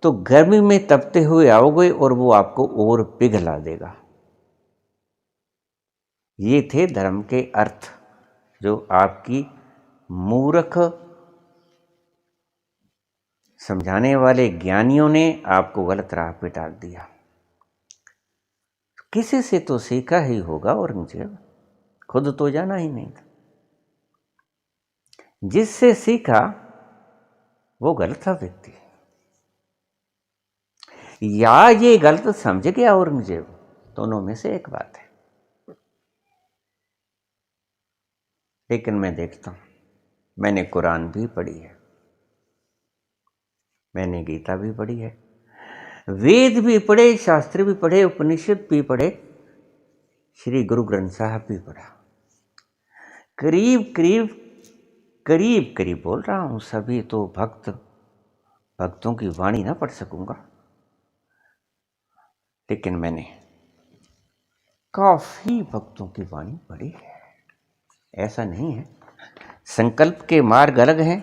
तो गर्मी में तपते हुए आओगे और वो आपको और पिघला देगा। ये थे धर्म के अर्थ, जो आपकी मूर्ख समझाने वाले ज्ञानियों ने आपको गलत राह पे डाल दिया। किसी से तो सीखा ही होगा औरंगजेब, खुद तो जाना ही नहीं था। जिससे सीखा वो गलत था व्यक्ति, या ये गलत समझ गया औरंगजेब, दोनों में से एक बात है। लेकिन मैं देखता हूं, मैंने कुरान भी पढ़ी है, मैंने गीता भी पढ़ी है, वेद भी पढ़े, शास्त्र भी पढ़े, उपनिषद भी पढ़े, श्री गुरु ग्रंथ साहब भी पढ़ा। करीब करीब बोल रहा हूं, सभी तो भक्तों की वाणी ना पढ़ सकूंगा, लेकिन मैंने काफी भक्तों की वाणी पढ़ी है। ऐसा नहीं है। संकल्प के मार्ग अलग हैं,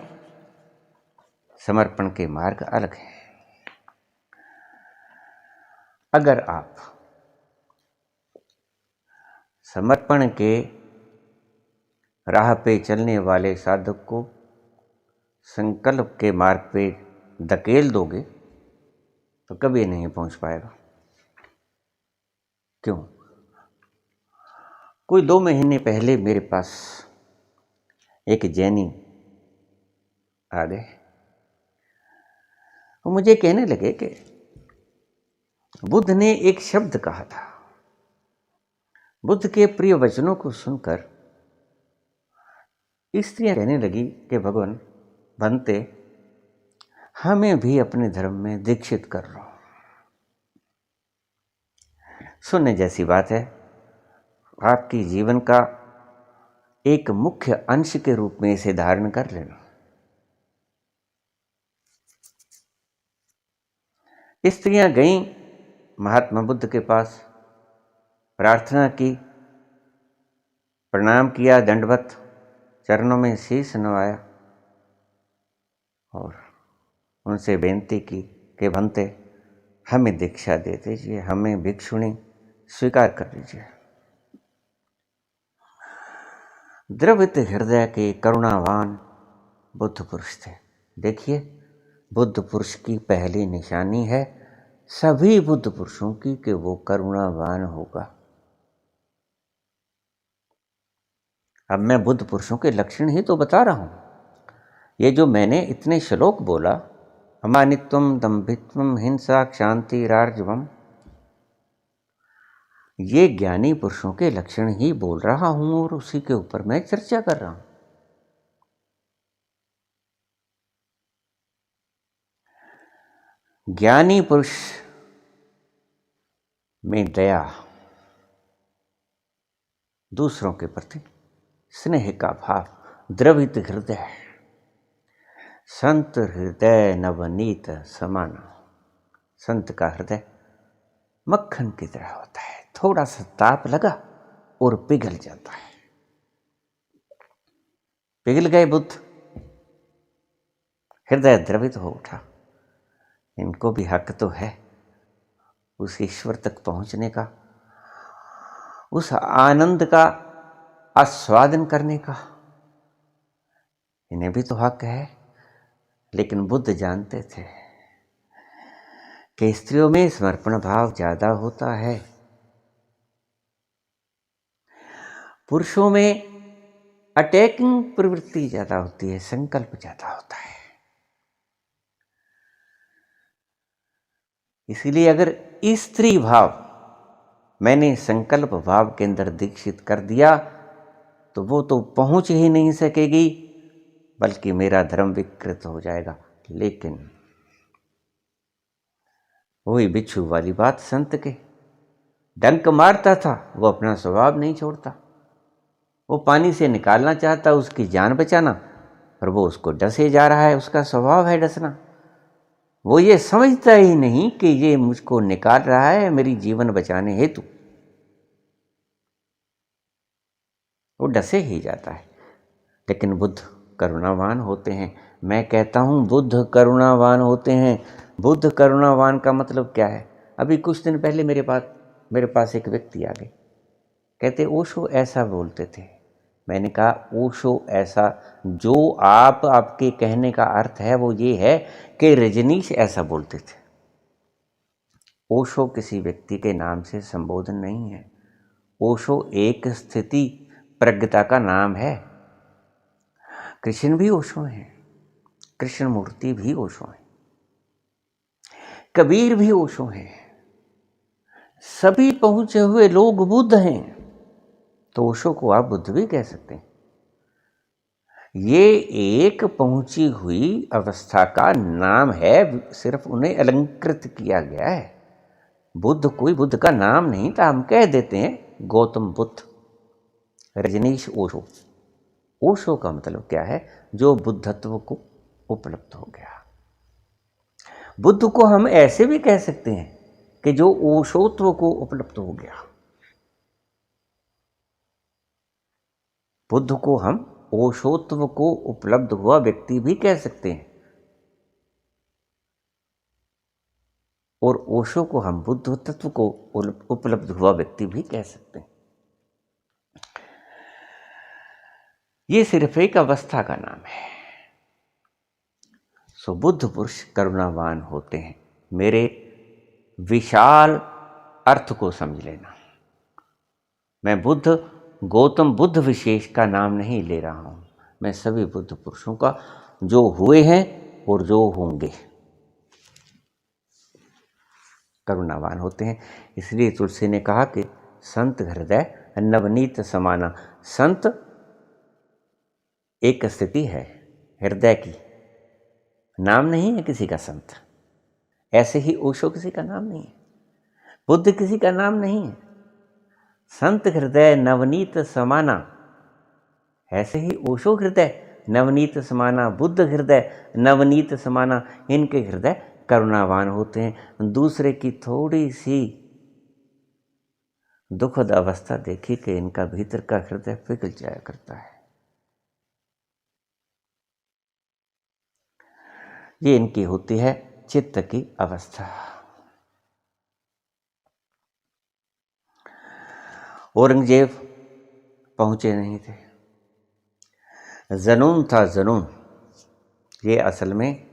समर्पण के मार्ग अलग हैं। अगर आप समर्पण के राह पे चलने वाले साधक को संकल्प के मार्ग पे धकेल दोगे तो कभी नहीं पहुंच पाएगा। क्यों? कोई 2 महीने पहले मेरे पास एक जैनी आ गए। वो मुझे कहने लगे कि बुद्ध ने एक शब्द कहा था। बुद्ध के प्रिय वचनों को सुनकर स्त्रियां कहने लगी कि भगवान बनते हमें भी अपने धर्म में दीक्षित कर लो। सुनने जैसी बात है। आपकी जीवन का एक मुख्य अंश के रूप में इसे धारण कर लेना। स्त्रियां गईं महात्मा बुद्ध के पास, प्रार्थना की, प्रणाम किया, दंडवत चरणों में शीश नवाया और उनसे बेनती की कि बनते हमें दीक्षा दे दीजिए, हमें भिक्षुणी स्वीकार कर लीजिए। द्रवित हृदय के करुणावान बुद्ध पुरुष थे। देखिए, बुद्ध पुरुष की पहली निशानी है सभी बुद्ध पुरुषों की कि वो करुणावान होगा। अब मैं बुद्ध पुरुषों के लक्षण ही तो बता रहा हूं। ये जो मैंने इतने श्लोक बोला, अमानित्वम, दंभित्वम, हिंसा, क्षांति, रार्जवम, ये ज्ञानी पुरुषों के लक्षण ही बोल रहा हूं और उसी के ऊपर मैं चर्चा कर रहा हूं। ज्ञानी पुरुष में दया, दूसरों के प्रति स्नेह का भाव, द्रवित हृदय, संत हृदय नवनीत समान। संत का हृदय मक्खन की तरह होता है, थोड़ा सा ताप लगा और पिघल जाता है। पिघल गए बुद्ध, हृदय द्रवित हो उठा। इनको भी हक तो है उस ईश्वर तक पहुंचने का, उस आनंद का आस्वादन करने का, इन्हें भी तो हक है। लेकिन बुद्ध जानते थे कि स्त्रियों में समर्पण भाव ज्यादा होता है, पुरुषों में अटैकिंग प्रवृत्ति ज्यादा होती है, संकल्प ज्यादा होता है। इसीलिए अगर स्त्री भाव मैंने संकल्प भाव के अंदर दीक्षित कर दिया तो वो तो पहुंच ही नहीं सकेगी, बल्कि मेरा धर्म विकृत हो जाएगा। लेकिन वही बिच्छू वाली बात, संत के डंक मारता था, वो अपना स्वभाव नहीं छोड़ता। वो पानी से निकालना चाहता, उसकी जान बचाना, पर वो उसको डसे जा रहा है, उसका स्वभाव है डसना। वो ये समझता ही नहीं कि ये मुझको निकाल रहा है मेरी जीवन बचाने हेतु, वो डसे ही जाता है। लेकिन बुद्ध करुणावान होते हैं। मैं कहता हूं बुद्ध करुणावान होते हैं। बुद्ध करुणावान का मतलब क्या है? अभी कुछ दिन पहले मेरे पास एक व्यक्ति आ गए, कहते ओशो ऐसा बोलते थे। मैंने कहा ओशो ऐसा, जो आपके कहने का अर्थ है वो ये है कि रजनीश ऐसा बोलते थे। ओशो किसी व्यक्ति के नाम से संबोधन नहीं है। ओशो एक स्थिति प्रज्ञता का नाम है। कृष्ण भी ओशो हैं, कृष्ण मूर्ति भी ओशो हैं, कबीर भी ओशो हैं, सभी पहुंचे हुए लोग बुद्ध हैं। तो ओशो को आप बुद्ध भी कह सकते हैं। ये एक पहुंची हुई अवस्था का नाम है, सिर्फ उन्हें अलंकृत किया गया है। बुद्ध कोई बुद्ध का नाम नहीं था। हम कह देते हैं गौतम बुद्ध, रजनीश ओशो। ओशो का मतलब क्या है? जो बुद्धत्व को उपलब्ध हो गया। बुद्ध को हम ऐसे भी कह सकते हैं कि जो ओशोत्व को उपलब्ध हो गया। बुद्ध को हम ओशोत्व को उपलब्ध हुआ व्यक्ति भी कह सकते हैं। और ओशो को हम बुद्ध तत्व को उपलब्ध हुआ व्यक्ति भी कह सकते हैं। ये सिर्फ एक अवस्था का नाम है। सो बुद्ध पुरुष करुणावान होते हैं। मेरे विशाल अर्थ को समझ लेना। मैं बुद्ध, गौतम बुद्ध विशेष का नाम नहीं ले रहा हूं, मैं सभी बुद्ध पुरुषों का, जो हुए हैं और जो होंगे, करुणावान होते हैं। इसलिए तुलसी ने कहा कि संत हृदय नवनीत समाना। संत एक स्थिति है हृदय की, नाम नहीं है किसी का संत। ऐसे ही ओशो किसी का नाम नहीं है, बुद्ध किसी का नाम नहीं है। संत हृदय नवनीत समाना, ऐसे ही ओशो हृदय नवनीत समाना, बुद्ध हृदय नवनीत समाना। इनके हृदय करुणावान होते हैं। दूसरे की थोड़ी सी दुखद अवस्था देखी कि इनका भीतर का हृदय पिघल जाया करता है। ये इनकी होती है चित्त की अवस्था। औरंगजेब पहुंचे नहीं थे, जुनून था जुनून। ये असल में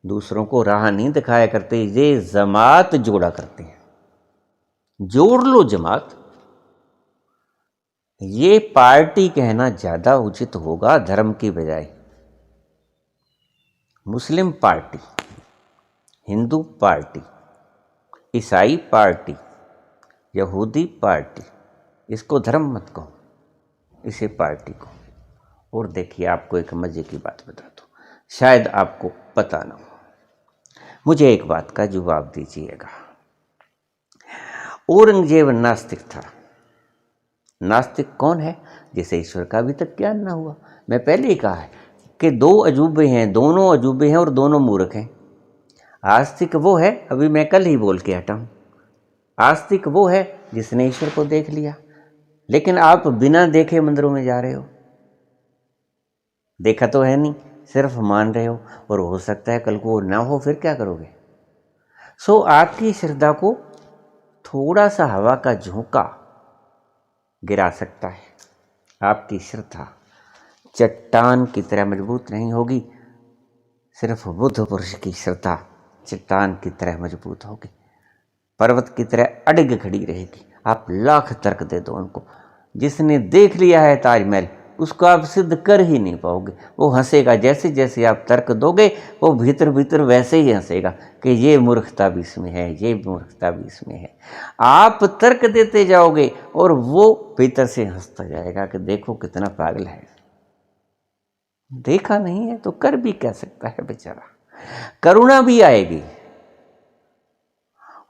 दूसरों को राह नहीं दिखाया करते, ये जमात जोड़ा करते हैं। जोड़ लो जमात, ये पार्टी कहना ज्यादा उचित होगा धर्म की बजाय। मुस्लिम पार्टी, हिंदू पार्टी, ईसाई पार्टी, यहूदी पार्टी, इसको धर्म मत कहो, इसे पार्टी कहो। और देखिए, आपको एक मजे की बात बता दूं, शायद आपको पता ना हो, मुझे एक बात का जवाब दीजिएगा। औरंगजेब नास्तिक था। नास्तिक कौन है? जिसे ईश्वर का अभी तक ज्ञान ना हुआ। मैं पहले ही कहा है कि दो अजूबे हैं, दोनों अजूबे हैं और दोनों मूर्ख हैं। आस्तिक वो है, अभी मैं कल ही बोल के हटा हूं, आस्तिक वो है जिसने ईश्वर को देख लिया। लेकिन आप बिना देखे मंदिरों में जा रहे हो, देखा तो है नहीं, सिर्फ मान रहे हो, और हो सकता है कल को ना हो, फिर क्या करोगे? सो आपकी श्रद्धा को थोड़ा सा हवा का झोंका गिरा सकता है। आपकी श्रद्धा चट्टान की तरह मजबूत नहीं होगी, सिर्फ बुद्ध पुरुष की श्रद्धा चट्टान की तरह मजबूत होगी, पर्वत की तरह अड़ग खड़ी रहेगी। आप लाख तर्क दे दो उनको, जिसने देख लिया है ताजमहल, उसको आप सिद्ध कर ही नहीं पाओगे। वो हंसेगा, जैसे जैसे आप तर्क दोगे वो भीतर भीतर वैसे ही हंसेगा कि ये मूर्खता भी इसमें है, ये मूर्खता भी इसमें है। आप तर्क देते जाओगे और वो भीतर से हंसता जाएगा कि देखो कितना पागल है। देखा नहीं है तो कर भी कह सकता है बेचारा। करुणा भी आएगी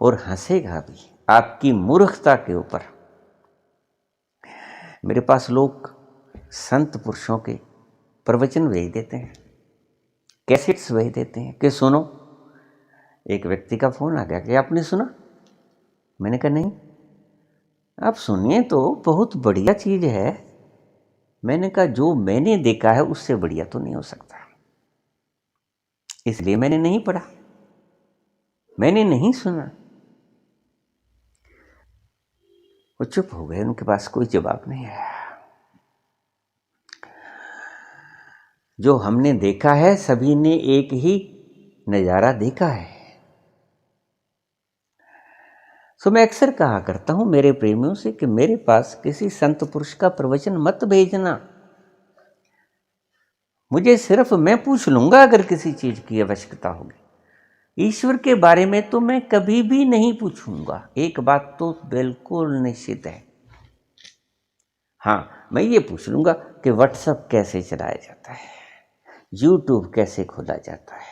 और हंसेगा भी आपकी मूर्खता के ऊपर। मेरे पास लोग संत पुरुषों के प्रवचन भेज देते हैं, कैसेट्स भेज देते हैं कि सुनो। एक व्यक्ति का फोन आ गया कि आपने सुना? मैंने कहा नहीं। आप सुनिए तो बहुत बढ़िया चीज है। मैंने कहा जो मैंने देखा है उससे बढ़िया तो नहीं हो सकता, इसलिए मैंने नहीं पढ़ा, मैंने नहीं सुना। वो चुप हो गए, उनके पास कोई जवाब नहीं आया। जो हमने देखा है, सभी ने एक ही नजारा देखा है। सो मैं अक्सर कहा करता हूं मेरे प्रेमियों से कि मेरे पास किसी संत पुरुष का प्रवचन मत भेजना। मुझे सिर्फ मैं पूछ लूंगा अगर किसी चीज की आवश्यकता होगी। ईश्वर के बारे में तो मैं कभी भी नहीं पूछूंगा। एक बात तो बिल्कुल निश्चित है, हाँ, मैं ये पूछ लूंगा कि व्हाट्सएप कैसे चलाया जाता है, यूट्यूब कैसे खोला जाता है,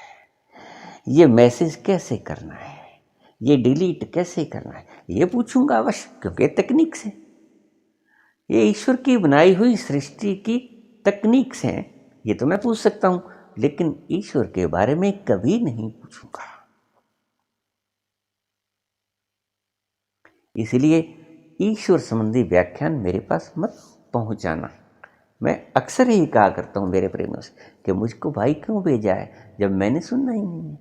ये मैसेज कैसे करना है, ये डिलीट कैसे करना है, ये पूछूंगा अवश्य, क्योंकि तकनीक से, ये ईश्वर की बनाई हुई सृष्टि की तकनीक से है, ये तो मैं पूछ सकता हूं। लेकिन ईश्वर के बारे में कभी नहीं पूछूंगा। इसलिए ईश्वर संबंधी व्याख्यान मेरे पास मत पहुंचाना। मैं अक्सर ही कहा करता हूं मेरे प्रेमियों से कि मुझको भाई क्यों भेजा है जब मैंने सुनना ही नहीं है।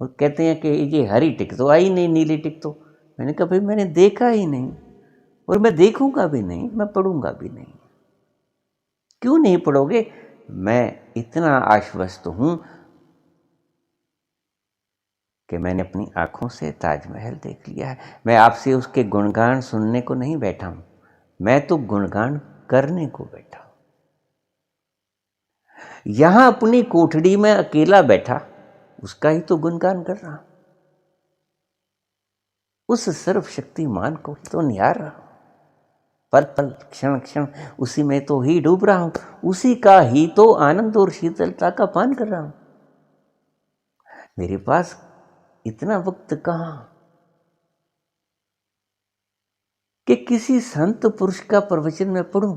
वो कहते हैं कि ये हरी टिक तो आई नहीं, नीली टिक तो। मैंने कहा भाई मैंने देखा ही नहीं और मैं देखूंगा भी नहीं, मैं पढ़ूंगा भी नहीं। क्यों नहीं पढ़ोगे? मैं इतना आश्वस्त हूं कि मैंने अपनी आंखों से ताजमहल देख लिया है। मैं आपसे उसके गुणगान सुनने को नहीं बैठा हूं, मैं तो गुणगान करने को बैठा हूं। यहां अपनी कोठड़ी में अकेला बैठा उसका ही तो गुणगान कर रहा हूं, उस सर्वशक्तिमान को तो निहार रहा हूं, पल पल क्षण क्षण उसी में तो ही डूब रहा हूं, उसी का ही तो आनंद और शीतलता का पान कर रहा हूं। मेरे पास इतना वक्त कहां कि किसी संत पुरुष का प्रवचन में पढ़ूं,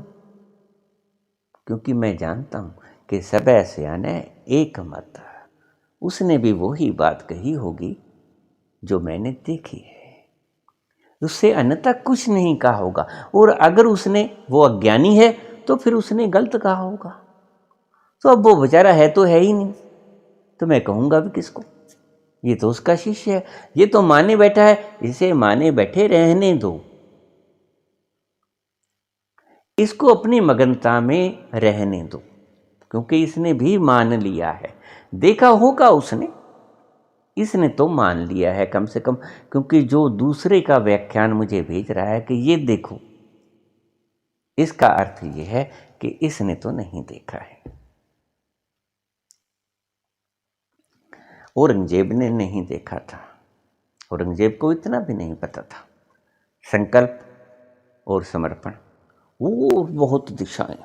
क्योंकि मैं जानता हूं कि सबे सयाने एक मत, उसने भी वही बात कही होगी जो मैंने देखी है, उससे अन्यथा कुछ नहीं कहा होगा। और अगर उसने, वो अज्ञानी है तो फिर उसने गलत कहा होगा। तो अब वो बेचारा है तो है ही नहीं, तो मैं कहूंगा भी किसको? ये तो उसका शिष्य है, ये तो माने बैठा है, इसे माने बैठे रहने दो, इसको अपनी मगनता में रहने दो, क्योंकि इसने भी मान लिया है। देखा होगा उसने, इसने तो मान लिया है कम से कम, क्योंकि जो दूसरे का व्याख्यान मुझे भेज रहा है कि ये देखो, इसका अर्थ ये है कि इसने तो नहीं देखा है। औरंगजेब ने नहीं देखा था, औरंगजेब को इतना भी नहीं पता था। संकल्प और समर्पण, वो बहुत दिशाएं।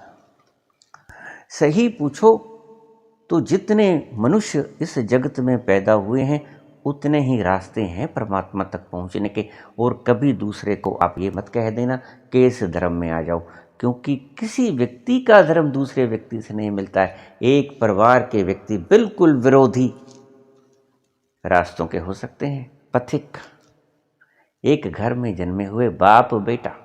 सही पूछो तो जितने मनुष्य इस जगत में पैदा हुए हैं उतने ही रास्ते हैं परमात्मा तक पहुंचने के। और कभी दूसरे को आप ये मत कह देना कि इस धर्म में आ जाओ, क्योंकि किसी व्यक्ति का धर्म दूसरे व्यक्ति से नहीं मिलता है। एक परिवार के व्यक्ति बिल्कुल विरोधी रास्तों के हो सकते हैं, पथिक। एक घर में जन्मे हुए बाप बेटा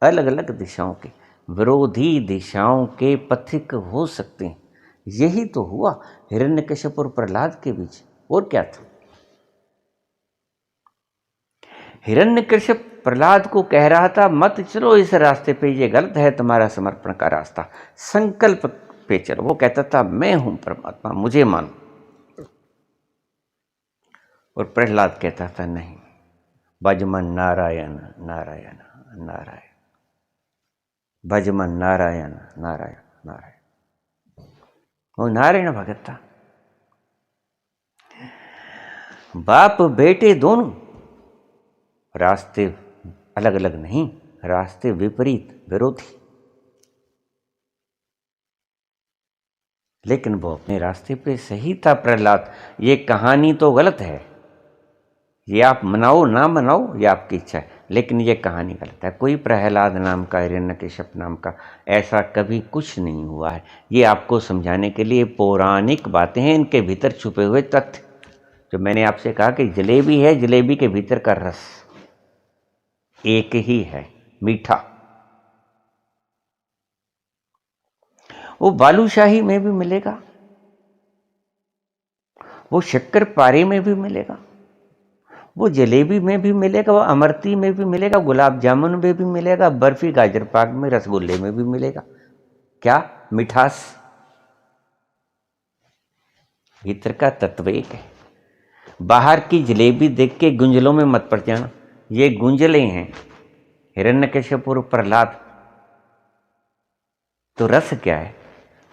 अलग अलग दिशाओं के, विरोधी दिशाओं के पथिक हो सकते हैं। यही तो हुआ हिरण्यकश्यप और प्रहलाद के बीच, और क्या था? हिरण्यकश्यप प्रहलाद को कह रहा था मत चलो इस रास्ते पे, ये गलत है तुम्हारा समर्पण का रास्ता, संकल्प पे चलो। वो कहता था मैं हूं परमात्मा, मुझे मानो। और प्रहलाद कहता था नहीं, भजमन नारायण नारायण नारायण, भजमन नारायण नारायण नारायण। वो नारायण भगत था। बाप बेटे दोनों, रास्ते अलग अलग नहीं, रास्ते विपरीत, विरोधी, लेकिन वो अपने रास्ते पे सही था प्रहलाद। ये कहानी तो गलत है, ये आप मनाओ ना मनाओ ये आपकी इच्छा है, लेकिन ये कहानी गलत है। कोई प्रहलाद नाम का, हिरण्यकश्यप नाम का ऐसा कभी कुछ नहीं हुआ है। ये आपको समझाने के लिए पौराणिक बातें हैं, इनके भीतर छुपे हुए तथ्य। जो मैंने आपसे कहा कि जलेबी है, जलेबी के भीतर का रस एक ही है, मीठा। वो बालूशाही में भी मिलेगा, वो शक्कर पारे में भी मिलेगा, वो जलेबी में भी मिलेगा, वो अमरती में भी मिलेगा, गुलाब जामुन में भी मिलेगा, बर्फी, गाजर पाक में, रसगुल्ले में भी मिलेगा। क्या मिठास? भीतर का तत्व एक है। बाहर की जलेबी देख के गुंजलों में मत पड़ जाना, ये गुंजले हैं हिरण्यकश्यप और प्रहलाद। तो रस क्या है?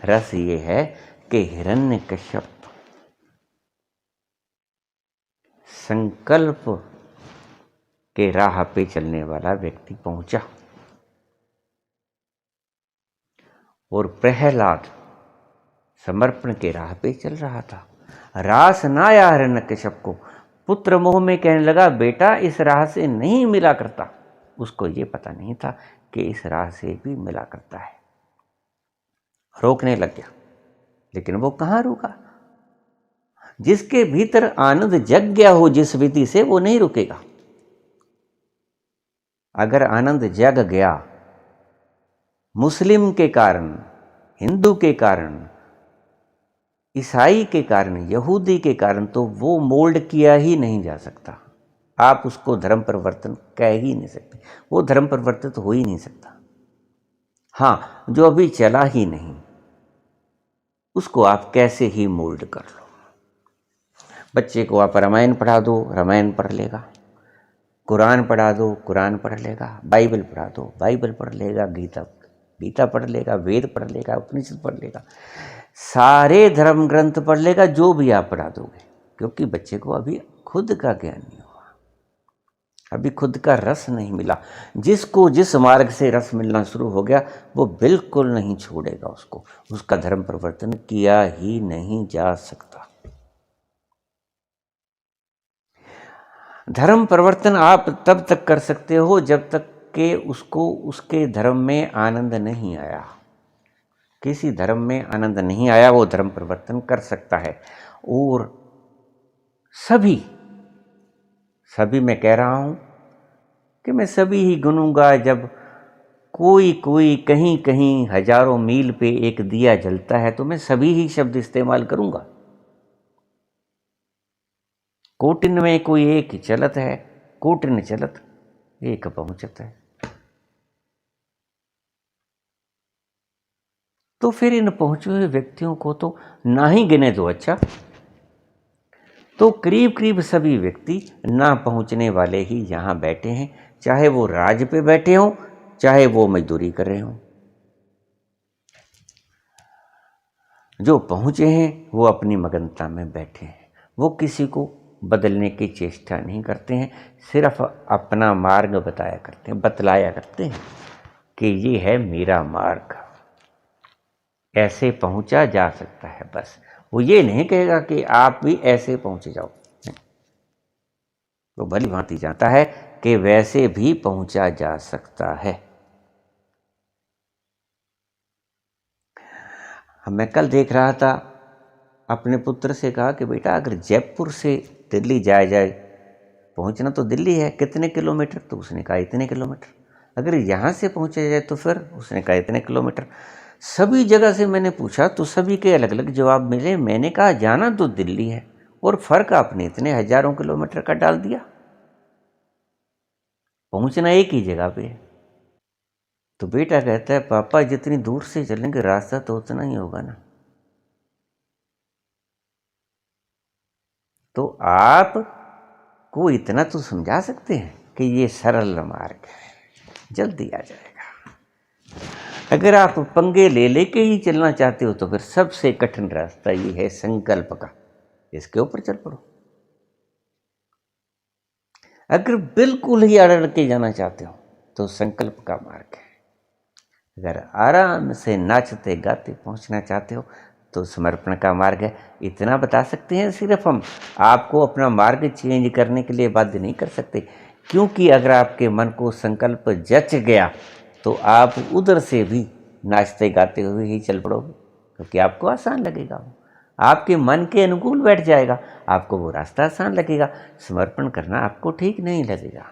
रस ये है कि हिरण्यकश्यप संकल्प के राह पे चलने वाला व्यक्ति पहुंचा और प्रहलाद समर्पण के राह पे चल रहा था। रास ना आया हिरण्यकश्यप को, पुत्र मोह में कहने लगा बेटा इस राह से नहीं मिला करता। उसको ये पता नहीं था कि इस राह से भी मिला करता है। रोकने लग गया, लेकिन वो कहाँ रुका? जिसके भीतर आनंद जग गया हो जिस विधि से, वो नहीं रुकेगा। अगर आनंद जग गया मुस्लिम के कारण, हिंदू के कारण, ईसाई के कारण, यहूदी के कारण तो वो मोल्ड किया ही नहीं जा सकता। आप उसको धर्म परिवर्तन कह ही नहीं सकते, वो धर्म परिवर्तित हो ही नहीं सकता। हाँ, जो अभी चला ही नहीं उसको आप कैसे ही मोल्ड कर लो। बच्चे को आप रामायण पढ़ा दो, रामायण पढ़ लेगा। कुरान पढ़ा दो, कुरान पढ़ लेगा। बाइबल पढ़ा दो, बाइबल पढ़ लेगा। गीता पढ़ लेगा, वेद पढ़ लेगा, उपनिषद पढ़ लेगा, सारे धर्म ग्रंथ पढ़ लेगा, जो भी आप पढ़ा दोगे, क्योंकि बच्चे को अभी खुद का ज्ञान नहीं हुआ, अभी खुद का रस नहीं मिला। जिसको जिस मार्ग से रस मिलना शुरू हो गया वो बिल्कुल नहीं छोड़ेगा उसको, उसका धर्म परिवर्तन किया ही नहीं जा सकता। धर्म परिवर्तन आप तब तक कर सकते हो जब तक कि उसको उसके धर्म में आनंद नहीं आया। किसी धर्म में आनंद नहीं आया वो धर्म परिवर्तन कर सकता है। और सभी मैं कह रहा हूं कि मैं सभी ही गिनूंगा। जब कोई कहीं कहीं हजारों मील पे एक दिया जलता है तो मैं सभी ही शब्द इस्तेमाल करूंगा। कोटिन में कोई एक चलत है, कोटिन चलत एक पहुंचत है। तो फिर इन पहुंचे हुए व्यक्तियों को तो ना ही गिने तो अच्छा। तो करीब सभी व्यक्ति ना पहुंचने वाले ही यहां बैठे हैं, चाहे वो राज पे बैठे हों, चाहे वो मजदूरी कर रहे हों। जो पहुंचे हैं वो अपनी मगनता में बैठे हैं, वो किसी को बदलने की चेष्टा नहीं करते हैं, सिर्फ अपना मार्ग बतलाया करते हैं कि ये है मेरा मार्ग, ऐसे पहुंचा जा सकता है। बस वो ये नहीं कहेगा कि आप भी ऐसे पहुंचे जाओ, वो भली भांति जानता है कि वैसे भी पहुंचा जा सकता है। मैं कल देख रहा था, अपने पुत्र से कहा कि बेटा अगर जयपुर से दिल्ली जाया जाए, पहुंचना तो दिल्ली है, कितने किलोमीटर? तो उसने कहा इतने किलोमीटर। अगर यहाँ से पहुंचा जाए तो फिर उसने कहा इतने किलोमीटर। सभी जगह से मैंने पूछा तो सभी के अलग अलग जवाब मिले। मैंने कहा जाना तो दिल्ली है और फर्क आपने इतने हजारों किलोमीटर का डाल दिया, पहुंचना एक ही जगह पे है। तो बेटा कहता है पापा जितनी दूर से चलेंगे रास्ता तो उतना ही होगा ना। तो आप को इतना तो समझा सकते हैं कि ये सरल मार्ग है, जल्दी आ जाएगा। अगर आप पंगे ले लेके ही चलना चाहते हो तो फिर सबसे कठिन रास्ता ये है संकल्प का, इसके ऊपर चल पड़ो। अगर बिल्कुल ही अड़ के जाना चाहते हो तो संकल्प का मार्ग है। अगर आराम से नाचते गाते पहुंचना चाहते हो तो समर्पण का मार्ग है। इतना बता सकते हैं सिर्फ हम, आपको अपना मार्ग चेंज करने के लिए बाध्य नहीं कर सकते, क्योंकि अगर आपके मन को संकल्प जच गया तो आप उधर से भी नाचते गाते हुए ही चल पड़ोगे, क्योंकि आपको आसान लगेगा, वो आपके मन के अनुकूल बैठ जाएगा, आपको वो रास्ता आसान लगेगा। समर्पण करना आपको ठीक नहीं लगेगा।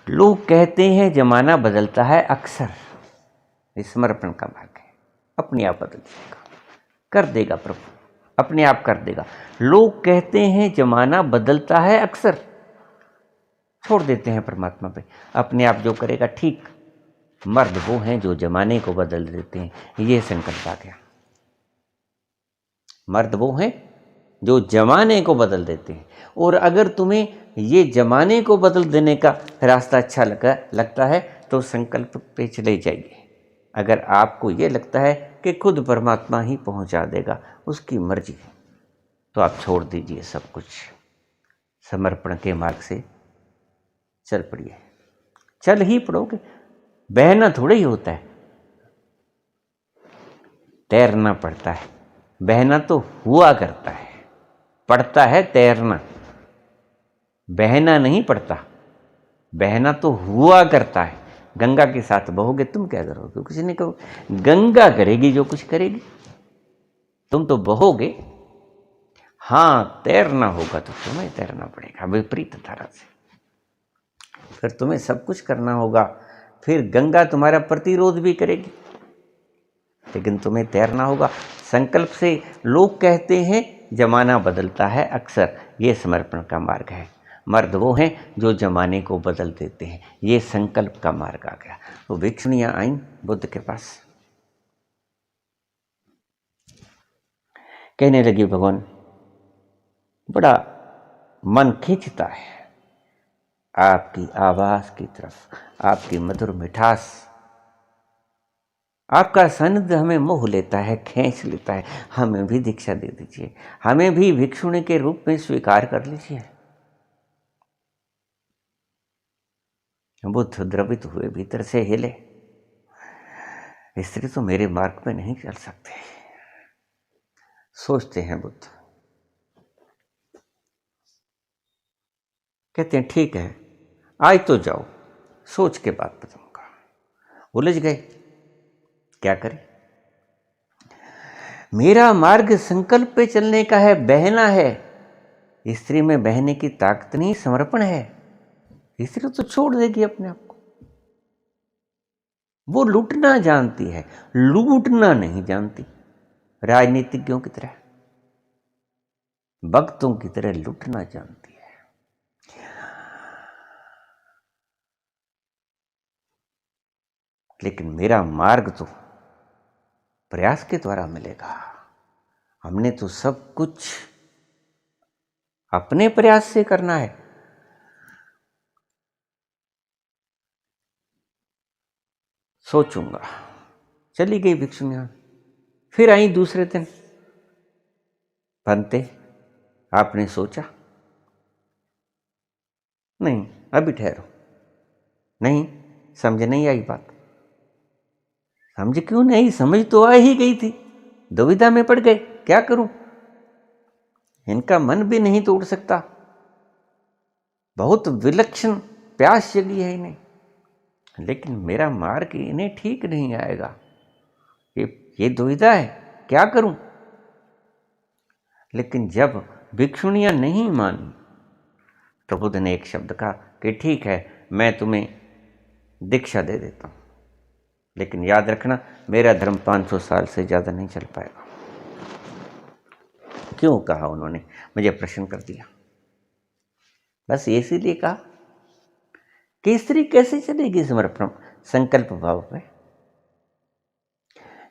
लोग कहते हैं जमाना बदलता है अक्सर, समर्पण का मार्ग है, अपने आप बदल जाएगा, कर देगा प्रभु, अपने आप कर देगा। लोग कहते हैं जमाना बदलता है अक्सर, छोड़ देते हैं परमात्मा पे, अपने आप जो करेगा ठीक। मर्द वो हैं जो जमाने को बदल देते हैं, ये संकल्प आ गया। मर्द वो हैं जो जमाने को बदल देते हैं। और अगर तुम्हें ये जमाने को बदल देने का रास्ता अच्छा लगता है तो संकल्प पे चले जाइए। अगर आपको ये लगता है कि खुद परमात्मा ही पहुंचा देगा, उसकी मर्जी, तो आप छोड़ दीजिए सब कुछ, समर्पण के मार्ग से चल पड़िए। चल ही पड़ोगे, बहना थोड़ा ही होता है, तैरना पड़ता है। बहना तो हुआ करता है, पड़ता है तैरना, बहना नहीं पड़ता। बहना तो हुआ करता है। गंगा के साथ बहोगे, तुम क्या करोगे? कुछ नहीं करोगे, गंगा करेगी जो कुछ करेगी, तुम तो बहोगे। हाँ, तैरना होगा तो तुम्हें तैरना पड़ेगा विपरीत धारा से, फिर तुम्हें सब कुछ करना होगा, फिर गंगा तुम्हारा प्रतिरोध भी करेगी, लेकिन तुम्हें तैरना होगा संकल्प से। लोग कहते हैं जमाना बदलता है, अक्सर ये समर्पण का मार्ग है। मर्द वो हैं जो जमाने को बदल देते हैं, ये संकल्प का मार्ग आ गया। तो भिक्षुणियां आईं बुद्ध के पास, कहने लगी भगवान बड़ा मन खींचता है आपकी आवाज की तरफ, आपकी मधुर मिठास, आपका सानिध्य हमें मोह लेता है, खींच लेता है। हमें भी दीक्षा दे दीजिए, हमें भी भिक्षुणी के रूप में स्वीकार कर लीजिए। बुद्ध द्रवित हुए, भीतर से हिले, स्त्री तो मेरे मार्ग में नहीं चल सकते। सोचते हैं बुद्ध, कहते हैं ठीक है आज तो जाओ, सोच के बात बताऊंगा। उलझ गए, क्या करें? मेरा मार्ग संकल्प पे चलने का है, बहना है। स्त्री में बहने की ताकत नहीं, समर्पण है। स्त्री तो छोड़ देगी अपने आप को, वो लूटना जानती है, लूटना नहीं जानती। राजनीतिज्ञों की तरह, भक्तों की तरह लूटना जानती है। लेकिन मेरा मार्ग तो प्रयास के द्वारा मिलेगा। हमने तो सब कुछ अपने प्रयास से करना है। सोचूंगा। चली गई भिक्षुनियां। फिर आई दूसरे दिन, बनते आपने सोचा? नहीं, अभी ठहरो। नहीं, समझ नहीं आई बात। समझ क्यों नहीं? समझ तो आ ही गई थी, दुविधा में पड़ गए, क्या करूं? इनका मन भी नहीं तोड़ सकता, बहुत विलक्षण प्यास जगी है इन्हें, लेकिन मेरा मार्ग इन्हें ठीक नहीं आएगा। ये दुविधा है, क्या करूं? लेकिन जब भिक्षुणियां नहीं मानी तो बुद्ध ने एक शब्द कहा कि ठीक है, मैं तुम्हें दीक्षा दे देता हूं, लेकिन याद रखना मेरा धर्म 500 साल से ज्यादा नहीं चल पाएगा। क्यों कहा उन्होंने? मुझे प्रश्न कर दिया। बस इसीलिए कहा कि स्त्री कैसे चलेगी समर्पण संकल्प भाव पे?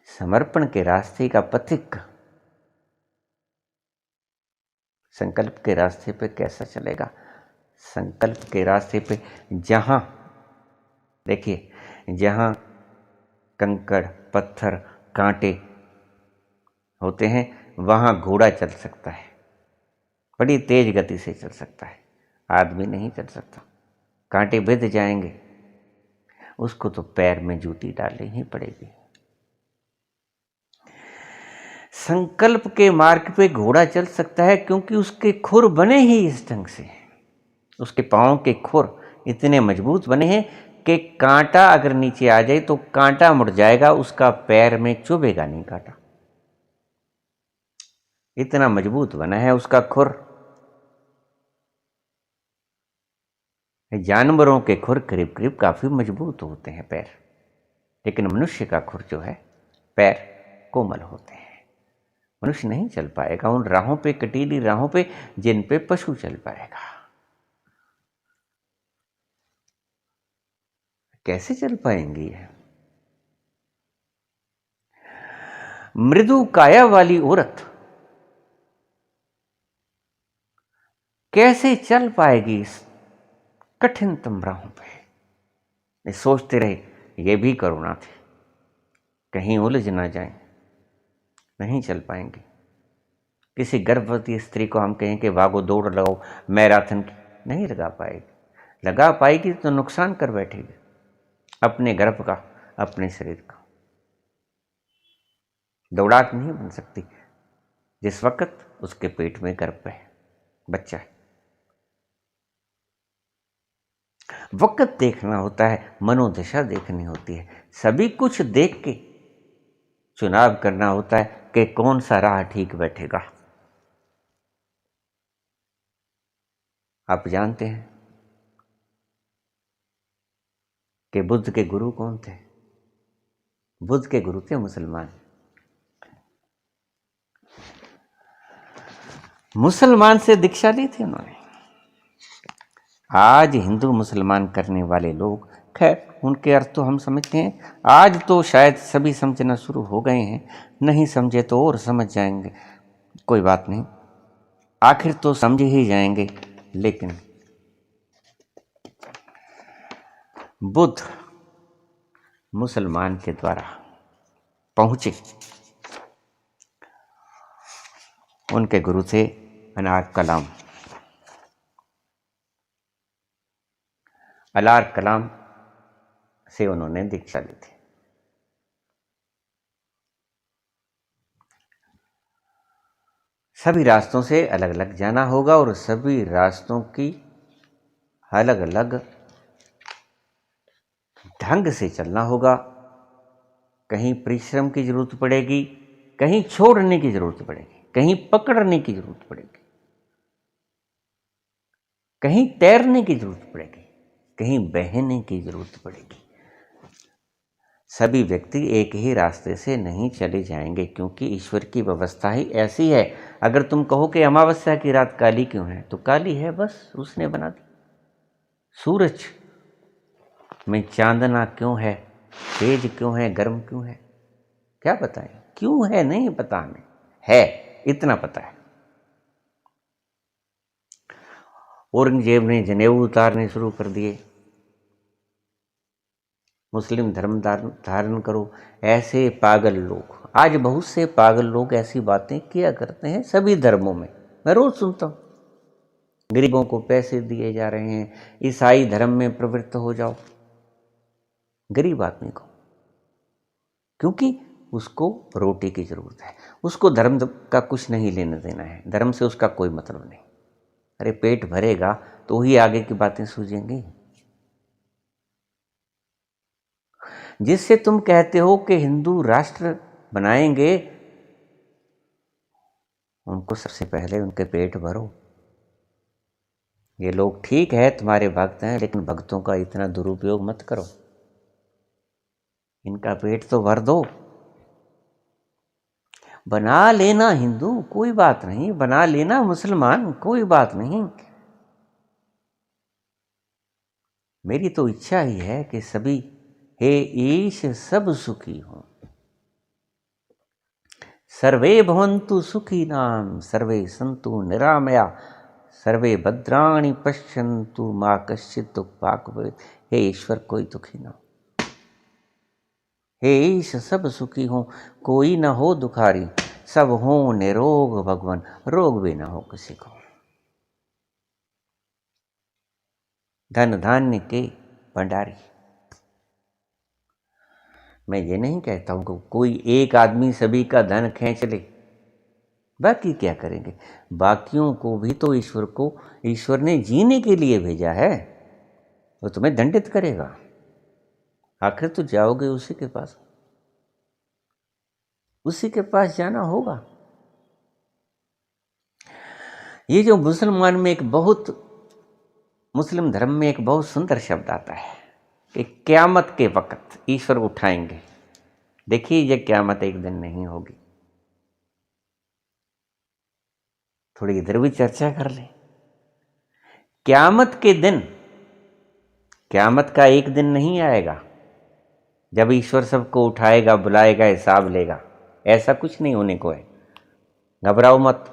समर्पण के रास्ते का पथिक संकल्प के रास्ते पे कैसा चलेगा? संकल्प के रास्ते पे जहां, देखिए, जहां कंकड़, पत्थर, कांटे होते हैं वहां घोड़ा चल सकता है, बड़ी तेज गति से चल सकता है, आदमी नहीं चल सकता। कांटे भिद जाएंगे, उसको तो पैर में जूती डालनी ही पड़ेगी। संकल्प के मार्ग पे घोड़ा चल सकता है क्योंकि उसके खुर बने ही इस ढंग से, उसके पांव के खुर इतने मजबूत बने हैं कि कांटा अगर नीचे आ जाए तो कांटा मुड़ जाएगा, उसका पैर में चुभेगा नहीं कांटा, इतना मजबूत बना है उसका खुर। जानवरों के खुर करीब करीब काफी मजबूत होते हैं पैर, लेकिन मनुष्य का खुर जो है, पैर कोमल होते हैं। मनुष्य नहीं चल पाएगा उन राहों पे, कटीली राहों पे जिन पे पशु चल पाएगा। कैसे चल पाएंगी? मृदु काया वाली औरत कैसे चल पाएगी इस कठिनतम राहों पे? सोचते रहे, ये भी करुणा थी, कहीं उलझ ना जाए, नहीं चल पाएंगे। किसी गर्भवती स्त्री को हम कहें कि भागो दौड़ लगाओ मैराथन की, नहीं लगा पाएगी। लगा पाएगी तो नुकसान कर बैठेगी अपने गर्भ का, अपने शरीर का। दौड़ाक नहीं बन सकती जिस वक्त उसके पेट में गर्भ है, बच्चा है। वक्त देखना होता है, मनोदशा देखनी होती है, सभी कुछ देख के चुनाव करना होता है कि कौन सा राह ठीक बैठेगा। आप जानते हैं कि बुद्ध के गुरु कौन थे? बुद्ध के गुरु थे मुसलमान। मुसलमान से दीक्षा ली थी उन्होंने। आज हिंदू मुसलमान करने वाले लोग, खैर उनके अर्थ तो हम समझते हैं, आज तो शायद सभी समझना शुरू हो गए हैं, नहीं समझे तो और समझ जाएंगे, कोई बात नहीं, आखिर तो समझ ही जाएंगे। लेकिन बुद्ध मुसलमान के द्वारा पहुंचे, उनके गुरु थे अनार कलाम। अलार कलाम से उन्होंने दीक्षा ली थी। सभी रास्तों से अलग अलग जाना होगा और सभी रास्तों की अलग अलग ढंग से चलना होगा। कहीं परिश्रम की जरूरत पड़ेगी, कहीं छोड़ने की जरूरत पड़ेगी, कहीं पकड़ने की जरूरत पड़ेगी, कहीं तैरने की जरूरत पड़ेगी, कहीं बहने की जरूरत पड़ेगी। सभी व्यक्ति एक ही रास्ते से नहीं चले जाएंगे, क्योंकि ईश्वर की व्यवस्था ही ऐसी है। अगर तुम कहो कि अमावस्या की रात काली क्यों है, तो काली है, बस उसने बना दी। सूरज में चांदना क्यों है, तेज क्यों है, गर्म क्यों है, क्या बताएं? क्यों है नहीं पता हमें, है इतना पता है। औरंगजेब ने जनेऊ उतारने शुरू कर दिए, मुस्लिम धर्म धारण करो। ऐसे पागल लोग, आज बहुत से पागल लोग ऐसी बातें किया करते हैं सभी धर्मों में, मैं रोज सुनता हूं। गरीबों को पैसे दिए जा रहे हैं, ईसाई धर्म में प्रवृत्त हो जाओ। गरीब आदमी को, क्योंकि उसको रोटी की जरूरत है, उसको धर्म का कुछ नहीं लेना देना है, धर्म से उसका कोई मतलब नहीं। अरे पेट भरेगा तो ही आगे की बातें सूझेंगी। जिससे तुम कहते हो कि हिंदू राष्ट्र बनाएंगे, उनको सबसे पहले उनके पेट भरो। ये लोग ठीक है तुम्हारे भक्त हैं, लेकिन भक्तों का इतना दुरुपयोग मत करो, इनका पेट तो भर दो। बना लेना हिंदू कोई बात नहीं, बना लेना मुसलमान कोई बात नहीं। मेरी तो इच्छा ही है कि सभी हे ईश सब सुखी हों। सर्वे भवन्तु सुखिनां, सर्वे सन्तु निरामया, सर्वे भद्राणि पश्यन्तु मा कश्चित् दुःखभाग् भवेत्। हे ईश्वर कोई दुखी ना हो, हे ईश सब सुखी हो, कोई न हो दुखारी, सब हो निरोग भगवान, रोग भी ना हो किसी को। धन धान्य के भंडारी। मैं ये नहीं कहता हूं कि कोई एक आदमी सभी का धन खींच ले, बाकी क्या करेंगे? बाकियों को भी तो ईश्वर ने जीने के लिए भेजा है, वो तुम्हें दंडित करेगा, आखिर तो जाओगे उसी के पास, उसी के पास जाना होगा। ये जो मुस्लिम धर्म में एक बहुत सुंदर शब्द आता है कि क़यामत के वक्त ईश्वर उठाएंगे। देखिए ये क़यामत एक दिन नहीं होगी, थोड़ी इधर भी चर्चा कर लें। क़यामत के दिन, क़यामत का एक दिन नहीं आएगा जब ईश्वर सबको उठाएगा, बुलाएगा, हिसाब लेगा, ऐसा कुछ नहीं होने को है, घबराओ मत।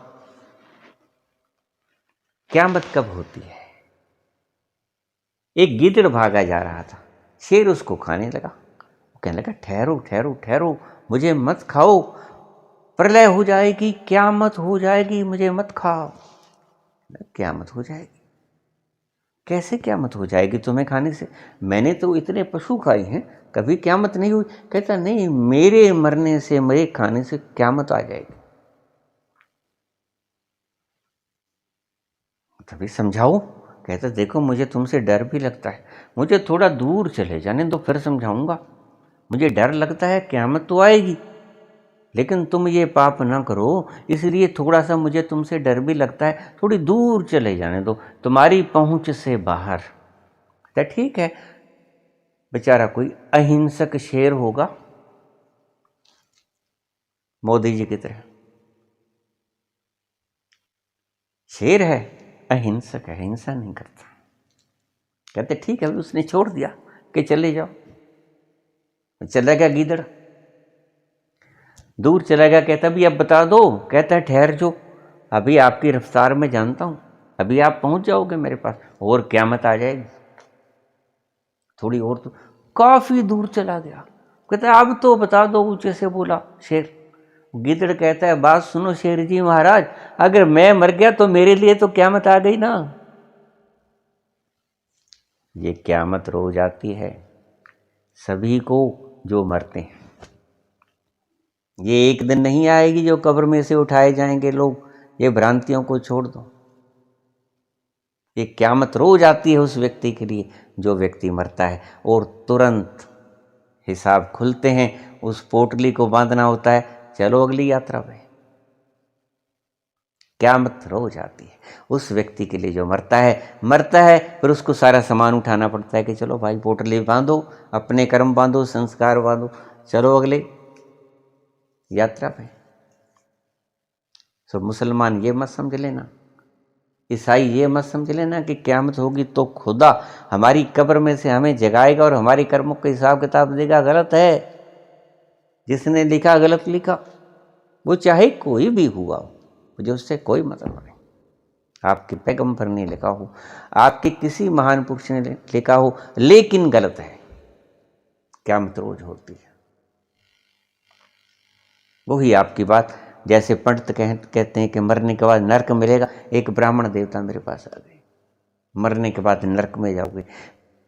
क़यामत कब होती है? एक गिद्ध भागा जा रहा था, शेर उसको खाने लगा, वो कहने लगा ठहरो ठहरो ठहरो, मुझे मत खाओ, प्रलय हो जाएगी, क़यामत हो जाएगी, मुझे मत खाओ। क़यामत हो जाएगी? कैसे क़यामत हो जाएगी तुम्हें खाने से? मैंने तो इतने पशु खाए हैं, कभी क़यामत नहीं हुई। कहता नहीं, मेरे मरने से, मेरे खाने से क़यामत आ जाएगी। तभी समझाओ। कहता देखो मुझे तुमसे डर भी लगता है, मुझे थोड़ा दूर चले जाने दो, फिर समझाऊंगा। मुझे डर लगता है, क़यामत तो आएगी, लेकिन तुम ये पाप ना करो, इसलिए थोड़ा सा मुझे तुमसे डर भी लगता है, थोड़ी दूर चले जाने दो, तुम्हारी पहुंच से बाहर। तो ठीक है, बेचारा कोई अहिंसक शेर होगा, मोदी जी की तरह शेर है, अहिंसक है, हिंसा नहीं करता। कहते ठीक है, उसने छोड़ दिया कि चले जाओ, चला गया गीदड़, दूर चला गया। कहता भी अब बता दो, कहता है ठहर जो, अभी आपकी रफ्तार में जानता हूं, अभी आप पहुंच जाओगे मेरे पास, और क़यामत आ जाएगी थोड़ी और। तो काफी दूर चला गया, कहता है अब तो बता दो, ऊंचे से बोला शेर। गिदड़ कहता है बात सुनो शेर जी महाराज, अगर मैं मर गया तो मेरे लिए तो क़यामत आ गई ना। ये क़यामत रोज आती है सभी को जो मरते हैं, ये एक दिन नहीं आएगी जो कब्र में से उठाए जाएंगे लोग। ये भ्रांतियों को छोड़ दो, ये क़यामत रोज आती है उस व्यक्ति के लिए जो व्यक्ति मरता है, और तुरंत हिसाब खुलते हैं, उस पोटली को बांधना होता है, चलो अगली यात्रा पे। क़यामत रोज आती है उस व्यक्ति के लिए जो मरता है, फिर उसको सारा सामान उठाना पड़ता है कि चलो भाई पोटली बांधो, अपने कर्म बांधो, संस्कार बांधो, चलो अगले यात्रा पे। तो मुसलमान ये मत समझ लेना, ईसाई ये मत समझ लेना कि क़यामत होगी तो खुदा हमारी कब्र में से हमें जगाएगा और हमारी कर्मों का हिसाब किताब देगा। गलत है, जिसने लिखा गलत लिखा, वो चाहे कोई भी हुआ हो, मुझे उससे कोई मतलब नहीं। आपके पैगंबर ने लिखा हो, आपके किसी महान पुरुष ने लिखा हो, लेकिन गलत है। क़यामत रोज होती है। वही आपकी बात, जैसे पंडित कहते हैं कि मरने के बाद नरक मिलेगा। एक ब्राह्मण देवता मेरे पास आ गए, मरने के बाद नरक में जाओगे,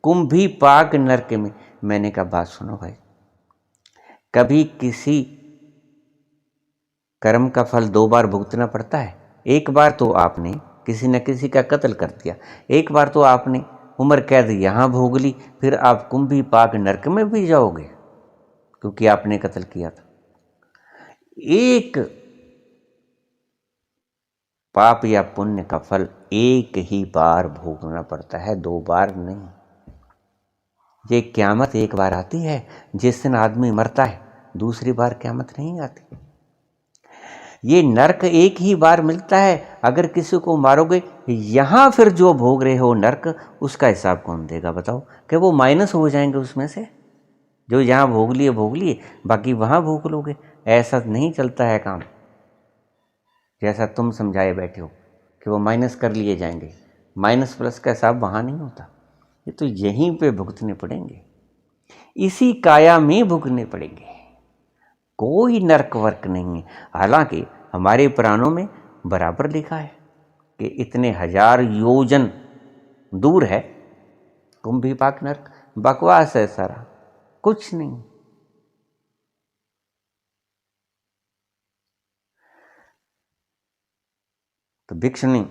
कुंभी पाक नरक में। मैंने कहा बात सुनो भाई, कभी किसी कर्म का फल 2 बार भुगतना पड़ता है? एक बार तो आपने किसी न किसी का कत्ल कर दिया, एक बार तो आपने उम्र कैद यहां भोग ली, फिर आप कुंभी पाक नरक में भी जाओगे क्योंकि आपने कत्ल किया था। एक पाप या पुण्य का फल एक ही बार भोगना पड़ता है, 2 बार नहीं। ये क़यामत एक बार आती है, जिस दिन आदमी मरता है दूसरी बार क़यामत नहीं आती। ये नरक एक ही बार मिलता है, अगर किसी को मारोगे यहां फिर जो भोग रहे हो नरक, उसका हिसाब कौन देगा बताओ? कि वो माइनस हो जाएंगे उसमें से, जो यहां भोग लिए बाकी वहां भोग लोगे। ऐसा नहीं चलता है काम, जैसा तुम समझाए बैठे हो कि वो माइनस कर लिए जाएंगे। माइनस प्लस का हिसाब वहां नहीं होता, ये तो यहीं पे भुगतने पड़ेंगे, इसी काया में भुगतने पड़ेंगे। कोई नरक वर्क नहीं है। हालांकि हमारे पुराणों में बराबर लिखा है कि इतने 1000 योजन दूर है कुंभी पाक नरक। बकवास है सारा, कुछ नहीं। तो भिक्षुणी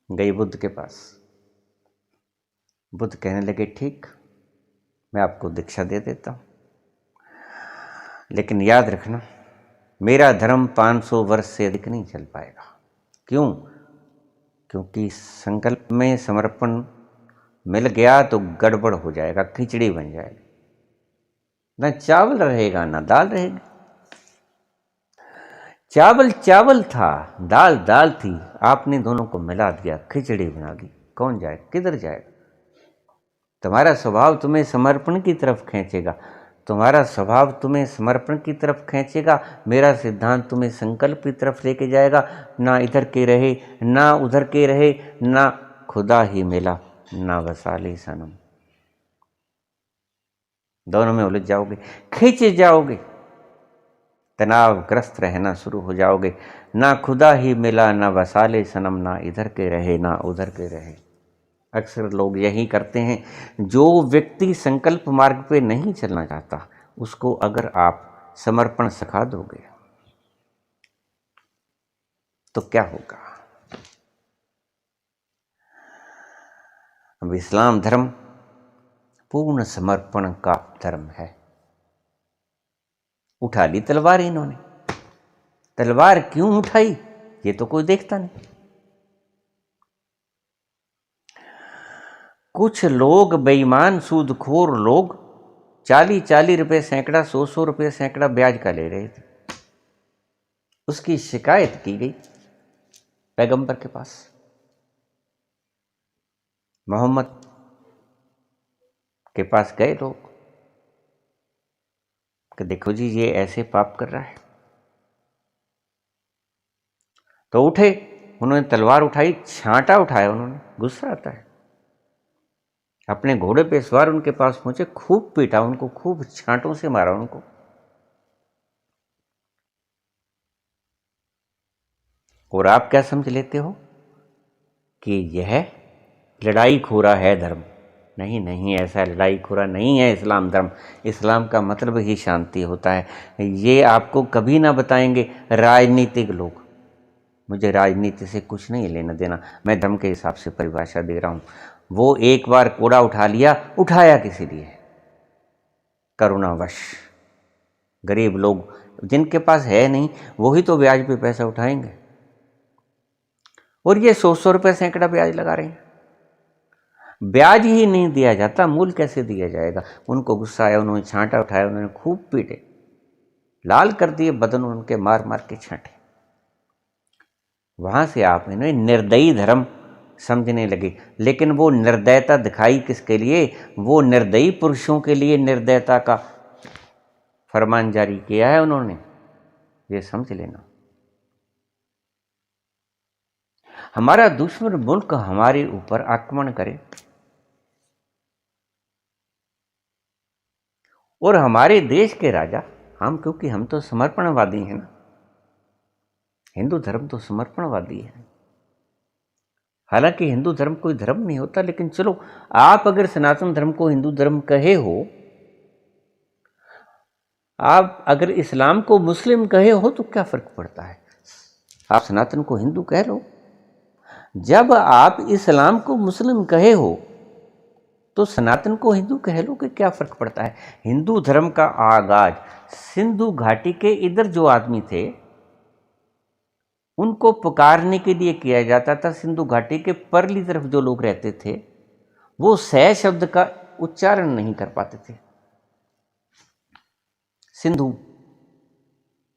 गई बुद्ध के पास। बुद्ध कहने लगे ठीक, मैं आपको दीक्षा दे देता हूं, लेकिन याद रखना मेरा धर्म 500 वर्ष से अधिक नहीं चल पाएगा। क्यों? क्योंकि संकल्प में समर्पण मिल गया तो गड़बड़ हो जाएगा, खिचड़ी बन जाएगी, ना चावल रहेगा ना दाल रहेगी। चावल चावल था, दाल दाल थी, आपने दोनों को मिला दिया, खिचड़ी बना दी। कौन जाए, किधर जाएगा? तुम्हारा स्वभाव तुम्हें समर्पण की तरफ खींचेगा, तुम्हारा स्वभाव तुम्हें समर्पण की तरफ खींचेगा, मेरा सिद्धांत तुम्हें संकल्प की तरफ लेके जाएगा। ना इधर के रहे ना उधर के रहे, ना खुदा ही मिला ना वसाली सनम। दोनों में उलझ जाओगे, खींच जाओगे, तनावग्रस्त रहना शुरू हो जाओगे। ना खुदा ही मिला ना वसाले सनम, ना इधर के रहे ना उधर के रहे। अक्सर लोग यही करते हैं। जो व्यक्ति संकल्प मार्ग पे नहीं चलना चाहता, उसको अगर आप समर्पण सिखा दोगे तो क्या होगा? अब इस्लाम धर्म पूर्ण समर्पण का धर्म है। उठा ली तलवार इन्होंने। तलवार क्यों उठाई ये तो कोई देखता नहीं। कुछ लोग बेईमान सूदखोर लोग 40-40 रुपये सैकड़ा, 100-100 रुपये सैकड़ा ब्याज का ले रहे थे। उसकी शिकायत की गई पैगंबर के पास। मोहम्मद के पास गए लोग कि देखो जी ये ऐसे पाप कर रहा है। तो उठे, उन्होंने तलवार उठाई, छांटा उठाया उन्होंने, गुस्सा आता है। अपने घोड़े पे सवार उनके पास पहुंचे, खूब पीटा उनको, खूब छांटों से मारा उनको। और आप क्या समझ लेते हो कि यह लड़ाई खोरा है धर्म। नहीं नहीं, ऐसा लड़ाई खोरा नहीं है इस्लाम धर्म। इस्लाम का मतलब ही शांति होता है। ये आपको कभी ना बताएंगे राजनीतिक लोग। मुझे राजनीति से कुछ नहीं लेना देना, मैं धर्म के हिसाब से परिभाषा दे रहा हूँ। वो एक बार कोड़ा उठा लिया, उठाया किसी लिए? करुणावश। गरीब लोग जिनके पास है नहीं, वही तो ब्याज पे पैसा उठाएंगे। और ये 100-100 रुपये सैकड़ा ब्याज लगा रहे हैं। ब्याज ही नहीं दिया जाता, मूल कैसे दिया जाएगा? उनको गुस्सा आया, उन्होंने छांटा उठाया, उन्होंने खूब पीटे, लाल कर दिए बदन उनके, मार मार के छांटे। वहां से आप इन्हें निर्दयी धर्म समझने लगे। लेकिन वो निर्दयता दिखाई किसके लिए? वो निर्दयी पुरुषों के लिए निर्दयता का फरमान जारी किया है उन्होंने, ये समझ लेना। हमारा दुश्मन मुल्क हमारे ऊपर आक्रमण करे और हमारे देश के राजा, हम, क्योंकि हम तो समर्पणवादी हैं ना, हिंदू धर्म तो समर्पणवादी है। हालांकि हिंदू धर्म कोई धर्म नहीं होता, लेकिन चलो आप अगर सनातन धर्म को हिंदू धर्म कहे हो, आप अगर इस्लाम को मुस्लिम कहे हो, तो क्या फर्क पड़ता है? आप सनातन को हिंदू कह लो। जब आप इस्लाम को मुस्लिम कहे हो तो सनातन को हिंदू कह लो, कि क्या फर्क पड़ता है? हिंदू धर्म का आगाज सिंधु घाटी के इधर जो आदमी थे उनको पुकारने के लिए किया जाता था। सिंधु घाटी के परली तरफ जो लोग रहते थे वो सह शब्द का उच्चारण नहीं कर पाते थे। सिंधु,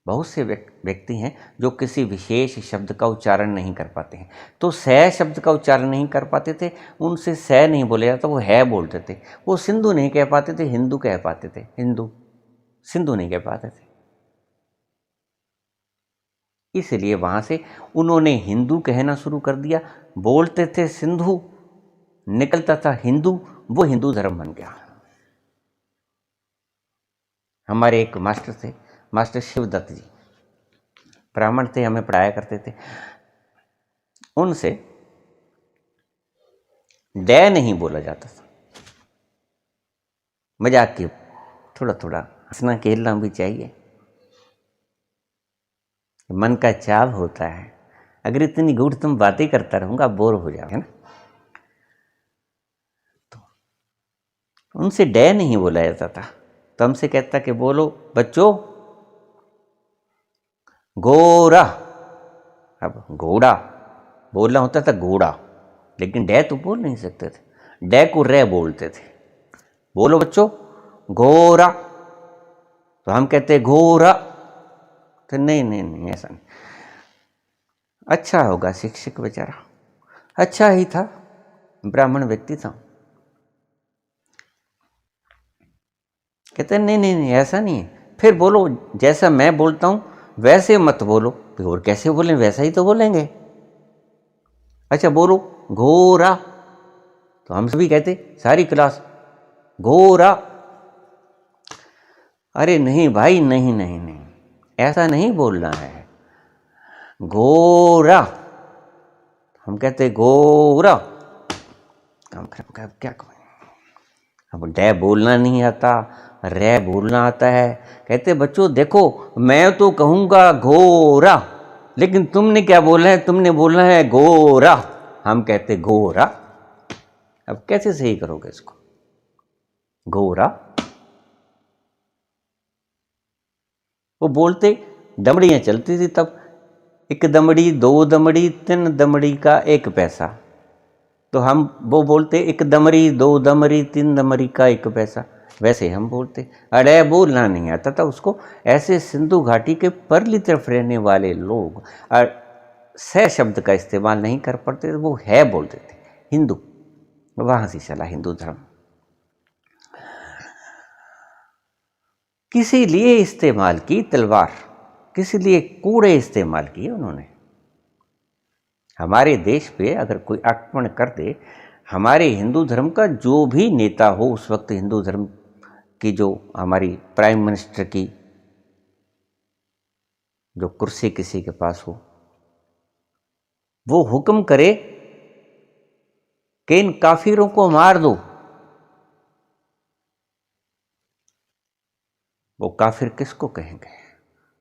बहुत से व्यक्ति हैं जो किसी विशेष शब्द का उच्चारण नहीं कर पाते हैं। तो सह शब्द का उच्चारण नहीं कर पाते थे, उनसे सह नहीं बोले जाता, वो है बोलते थे। वो सिंधु नहीं कह पाते थे, हिंदू कह पाते थे। हिंदू, सिंधु नहीं कह पाते थे। इसलिए वहां से उन्होंने हिंदू कहना शुरू कर दिया। बोलते थे सिंधु, निकलता था हिंदू, वो हिंदू धर्म बन गया। हमारे एक मास्टर थे, मास्टर शिवदत्त जी, ब्राह्मण थे, हमें पढ़ाया करते थे। उनसे डे नहीं बोला जाता था। मजाक की, थोड़ा थोड़ा हंसना खेलना भी चाहिए, मन का चाव होता है। अगर इतनी गूढ़ तुम बातें करता रहूंगा, बोर हो जाओगे ना। तो उनसे डे नहीं बोला जाता था, तो हमसे कहता कि बोलो बच्चों गोरा। अब घोड़ा बोलना होता था, घोड़ा, लेकिन डे तो बोल नहीं सकते थे। डे को रे बोलते थे। बोलो बच्चों घोरा, तो हम कहते घोरा। तो नहीं नहीं नहीं, ऐसा नहीं। अच्छा होगा शिक्षक बेचारा, अच्छा ही था, ब्राह्मण व्यक्ति था। कहते नहीं नहीं नहीं, ऐसा नहीं है। फिर बोलो जैसा मैं बोलता हूं वैसे मत बोलो। और कैसे बोलें? वैसा ही तो बोलेंगे। अच्छा बोलो घोरा, तो हम सभी कहते, सारी क्लास घोरा। अरे नहीं भाई, नहीं नहीं नहीं, ऐसा नहीं बोलना है, घोरा। हम कहते गोरा। हम क्या कहें? अब डे बोलना नहीं आता, रे बोलना आता है। कहते बच्चों देखो, मैं तो कहूंगा घोरा, लेकिन तुमने क्या बोलना है? तुमने बोलना है गोरा। हम कहते गोरा। अब कैसे सही करोगे इसको? गोरा। वो बोलते, दमड़ियां चलती थी तब, एक दमड़ी, दो दमड़ी, तीन दमड़ी का एक पैसा। तो हम वो बोलते एक दमरी, दो दमरी, तीन दमरी का एक पैसा, वैसे हम बोलते। अरे बोलना नहीं आता था उसको। ऐसे सिंधु घाटी के परली तरफ रहने वाले लोग स शब्द का इस्तेमाल नहीं कर पाते, वो है बोलते थे। हिंदू, वहां से चला हिंदू धर्म। किसी लिए इस्तेमाल की तलवार, किसी लिए कूड़े इस्तेमाल किए उन्होंने। हमारे देश पे अगर कोई आक्रमण कर दे, हमारे हिंदू धर्म का जो भी नेता हो, उस वक्त हिंदू धर्म की जो हमारी प्राइम मिनिस्टर की जो कुर्सी किसी के पास हो, वो हुक्म करे कि इन काफिरों को मार दो, वो काफिर किसको कहेंगे?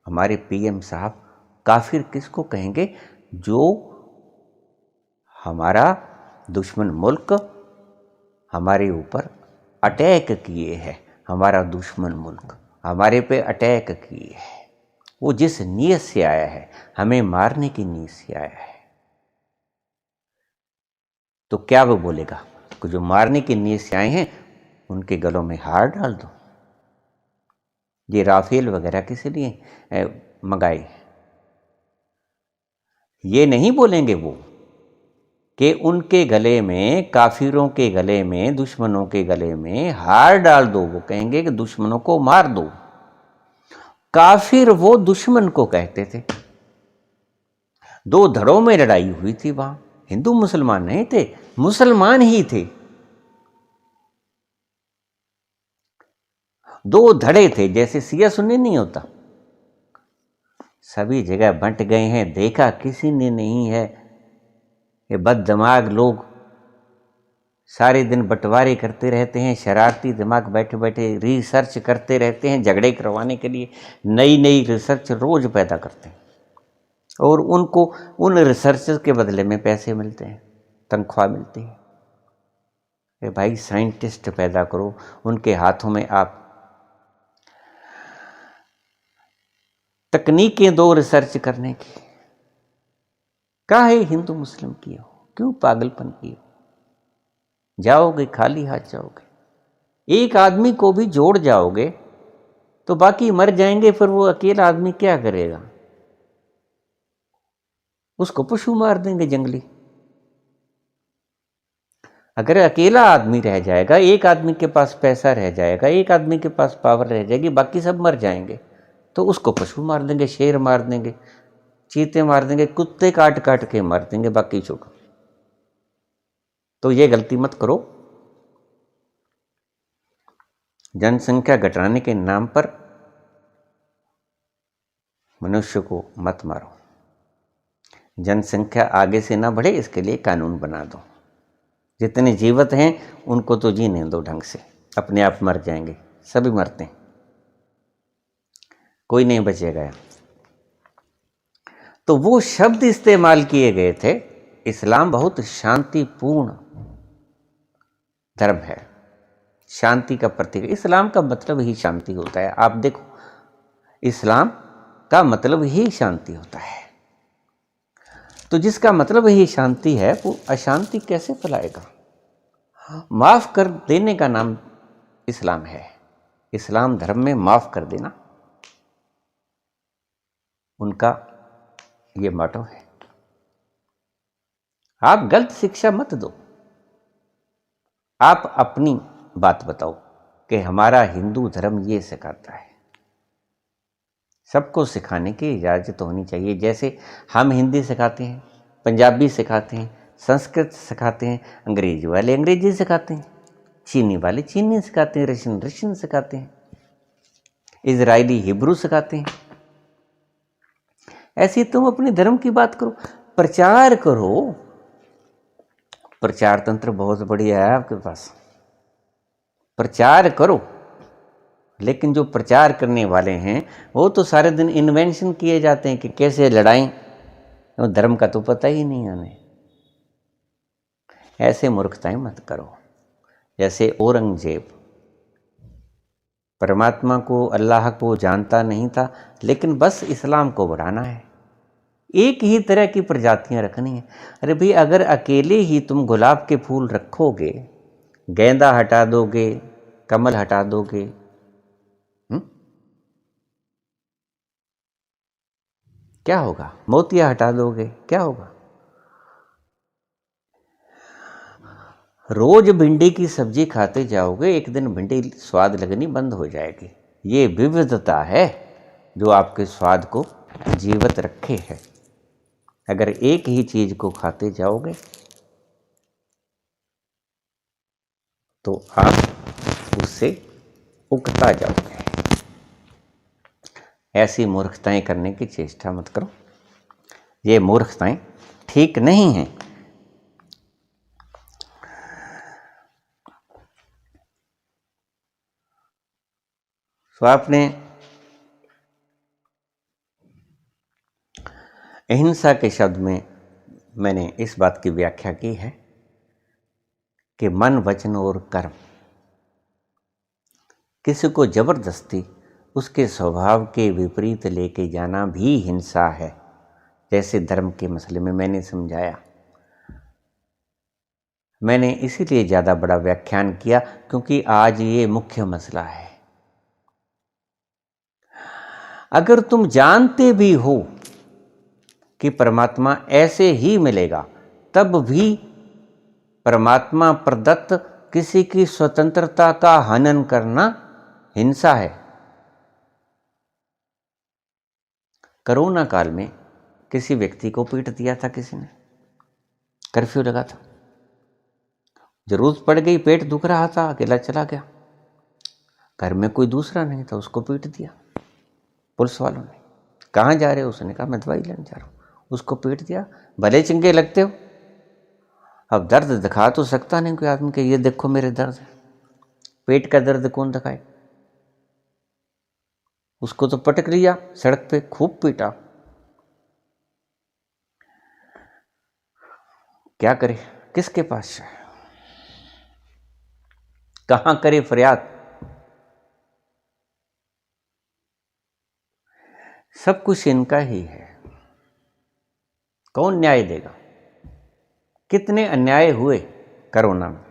हमारे पीएम साहब काफिर किसको कहेंगे? जो हमारा दुश्मन मुल्क हमारे ऊपर अटैक किए है, हमारा दुश्मन मुल्क हमारे पे अटैक किए है, वो जिस नीयत से आया है, हमें मारने की नीयत से आया है, तो क्या वो बोलेगा कि जो मारने की नीयत से आए हैं उनके गलों में हार डाल दो? ये राफेल वगैरह किस लिए मंगाए? ये नहीं बोलेंगे वो कि उनके गले में, काफिरों के गले में, दुश्मनों के गले में हार डाल दो। वो कहेंगे कि दुश्मनों को मार दो। काफिर वो दुश्मन को कहते थे। दो धड़ों में लड़ाई हुई थी वहां, हिंदू मुसलमान नहीं थे, मुसलमान ही थे। दो धड़े थे, जैसे सिया सुन्नी नहीं होता, सभी जगह बंट गए हैं, देखा किसी ने नहीं है। ये बददिमाग लोग सारे दिन बंटवारे करते रहते हैं, शरारती दिमाग बैठे बैठे रिसर्च करते रहते हैं, झगड़े करवाने के लिए नई नई रिसर्च रोज पैदा करते हैं, और उनको उन रिसर्च के बदले में पैसे मिलते हैं, तनख्वाह मिलती है। ए भाई, साइंटिस्ट पैदा करो, उनके हाथों में आप तकनीकें दो रिसर्च करने की। काहे हिंदू मुस्लिम की हो? क्यों पागलपन की हो? जाओगे खाली हाथ जाओगे। एक आदमी को भी जोड़ जाओगे तो बाकी मर जाएंगे, फिर वो अकेला आदमी क्या करेगा? उसको पशु मार देंगे जंगली। अगर अकेला आदमी रह जाएगा, एक आदमी के पास पैसा रह जाएगा, एक आदमी के पास पावर रह जाएगी, बाकी सब मर जाएंगे, तो उसको पशु मार देंगे, शेर मार देंगे, चीते मार देंगे, कुत्ते काट काट के मार देंगे, बाकी छोड़ो। तो ये गलती मत करो। जनसंख्या घटाने के नाम पर मनुष्य को मत मारो। जनसंख्या आगे से ना बढ़े, इसके लिए कानून बना दो। जितने जीवित हैं उनको तो जीने दो ढंग से, अपने आप मर जाएंगे, सभी मरते हैं, कोई नहीं बचेगा। तो वो शब्द इस्तेमाल किए गए थे। इस्लाम बहुत शांतिपूर्ण धर्म है, शांति का प्रतीक। इस्लाम का मतलब ही शांति होता है। आप देखो, इस्लाम का मतलब ही शांति होता है। तो जिसका मतलब ही शांति है, वो अशांति कैसे फैलाएगा? माफ कर देने का नाम इस्लाम है। इस्लाम धर्म में माफ कर देना उनका ये मोटो है। आप गलत शिक्षा मत दो, आप अपनी बात बताओ कि हमारा हिंदू धर्म ये सिखाता है। सबको सिखाने की इजाज़त होनी चाहिए। जैसे हम हिंदी सिखाते हैं, पंजाबी सिखाते हैं, संस्कृत सिखाते हैं, अंग्रेजी वाले अंग्रेजी सिखाते हैं, चीनी वाले चीनी सिखाते हैं, रशियन सिखाते हैं, इजरायली हिब्रू सिखाते हैं। ऐसे तुम अपने धर्म की बात करो, प्रचार करो। प्रचार तंत्र बहुत बढ़िया है आपके पास, प्रचार करो। लेकिन जो प्रचार करने वाले हैं वो तो सारे दिन इन्वेंशन किए जाते हैं कि कैसे लड़ाएं, तो धर्म का तो पता ही नहीं हमें। ऐसे मूर्खताएं मत करो। जैसे औरंगजेब परमात्मा को, अल्लाह को जानता नहीं था, लेकिन बस इस्लाम को बढ़ाना है, एक ही तरह की प्रजातियां रखनी है। अरे भाई, अगर अकेले ही तुम गुलाब के फूल रखोगे, गेंदा हटा दोगे, कमल हटा दोगे, क्या होगा? मोतिया हटा दोगे, क्या होगा? रोज भिंडी की सब्जी खाते जाओगे, एक दिन भिंडी स्वाद लगनी बंद हो जाएगी। ये विविधता है जो आपके स्वाद को जीवित रखे है। अगर एक ही चीज को खाते जाओगे तो आप उससे उकता जाओगे। ऐसी मूर्खताएं करने की चेष्टा मत करो, ये मूर्खताएं ठीक नहीं हैं। तो आपने अहिंसा के शब्द में मैंने इस बात की व्याख्या की है कि मन, वचन और कर्म, किसी को जबरदस्ती उसके स्वभाव के विपरीत लेके जाना भी हिंसा है। जैसे धर्म के मसले में मैंने समझाया, मैंने इसीलिए ज़्यादा बड़ा व्याख्यान किया क्योंकि आज ये मुख्य मसला है। अगर तुम जानते भी हो कि परमात्मा ऐसे ही मिलेगा, तब भी परमात्मा प्रदत्त किसी की स्वतंत्रता का हनन करना हिंसा है। कोरोना काल में किसी व्यक्ति को पीट दिया था किसी ने, कर्फ्यू लगा था, जरूरत पड़ गई, पेट दुख रहा था, अकेला चला गया, घर में कोई दूसरा नहीं था, उसको पीट दिया पुलिस वालों ने। कहाँ जा रहे हो? उसने कहा मैं दवाई लेने जा रहा हूँ। उसको पीट दिया। भले चंगे लगते हो, अब दर्द दिखा तो सकता नहीं कोई आदमी के, ये देखो मेरे दर्द है। पेट का दर्द कौन दिखाए? उसको तो पटक लिया, सड़क पे खूब पीटा। क्या करे, किसके पास जाए, कहां करे फरियाद? सब कुछ इनका ही है, कौन न्याय देगा? कितने अन्याय हुए कोरोना में।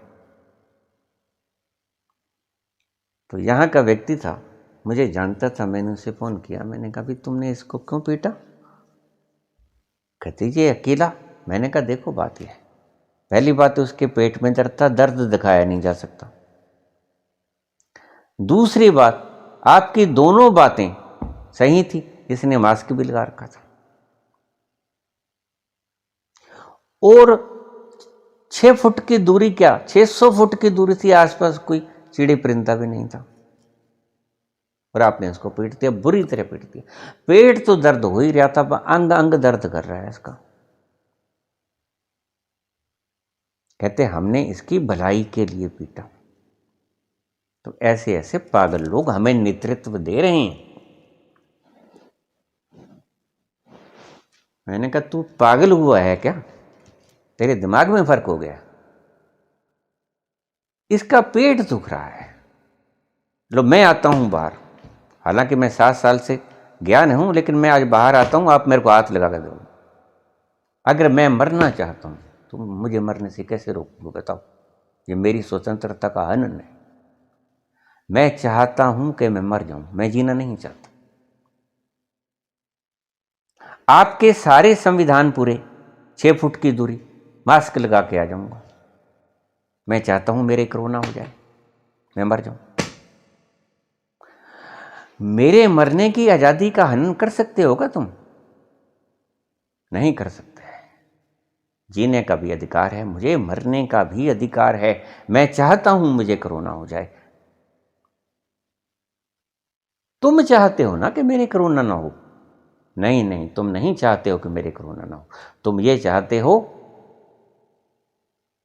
तो यहां का व्यक्ति था, मुझे जानता था, मैंने उसे फोन किया, मैंने कहा भी तुमने इसको क्यों पीटा? कहती जी अकेला। मैंने कहा देखो बात यह है, पहली बात तो उसके पेट में दर्द था, दर्द दिखाया नहीं जा सकता। दूसरी बात, आपकी दोनों बातें सही थी, इसने मास्क भी लगा रखा था और 6 फुट की दूरी, क्या 600 फुट की दूरी थी, आसपास कोई चिड़ी परिंदा भी नहीं था, और आपने उसको पीट दिया, बुरी तरह पीट दिया। पेट तो दर्द हो ही रहा था, अंग अंग दर्द कर रहा है इसका। कहते हमने इसकी भलाई के लिए पीटा। तो ऐसे ऐसे पागल लोग हमें नेतृत्व दे रहे हैं। मैंने कहा तू पागल हुआ है क्या? तेरे दिमाग में फर्क हो गया? इसका पेट दुख रहा है, लो मैं आता हूं बाहर, हालांकि मैं 7 साल से ज्ञान हूं, लेकिन मैं आज बाहर आता हूं, आप मेरे को हाथ लगा कर दो। अगर मैं मरना चाहता हूं तो मुझे मरने से कैसे रोकोगे बताओ? ये मेरी स्वतंत्रता का हनन है। मैं चाहता हूं कि मैं मर जाऊं, मैं जीना नहीं चाहता। आपके सारे संविधान पूरे, 6 फुट की दूरी, मास्क लगा के आ जाऊंगा। मैं चाहता हूं मेरे कोरोना हो जाए, मैं मर जाऊं। मेरे मरने की आजादी का हनन कर सकते हो क्या तुम? नहीं कर सकते। जीने का भी अधिकार है, मुझे मरने का भी अधिकार है। मैं चाहता हूं मुझे कोरोना हो जाए। तुम चाहते हो ना कि मेरे कोरोना ना हो? नहीं नहीं, तुम नहीं चाहते हो कि मेरे कोरोना ना हो। तुम ये चाहते हो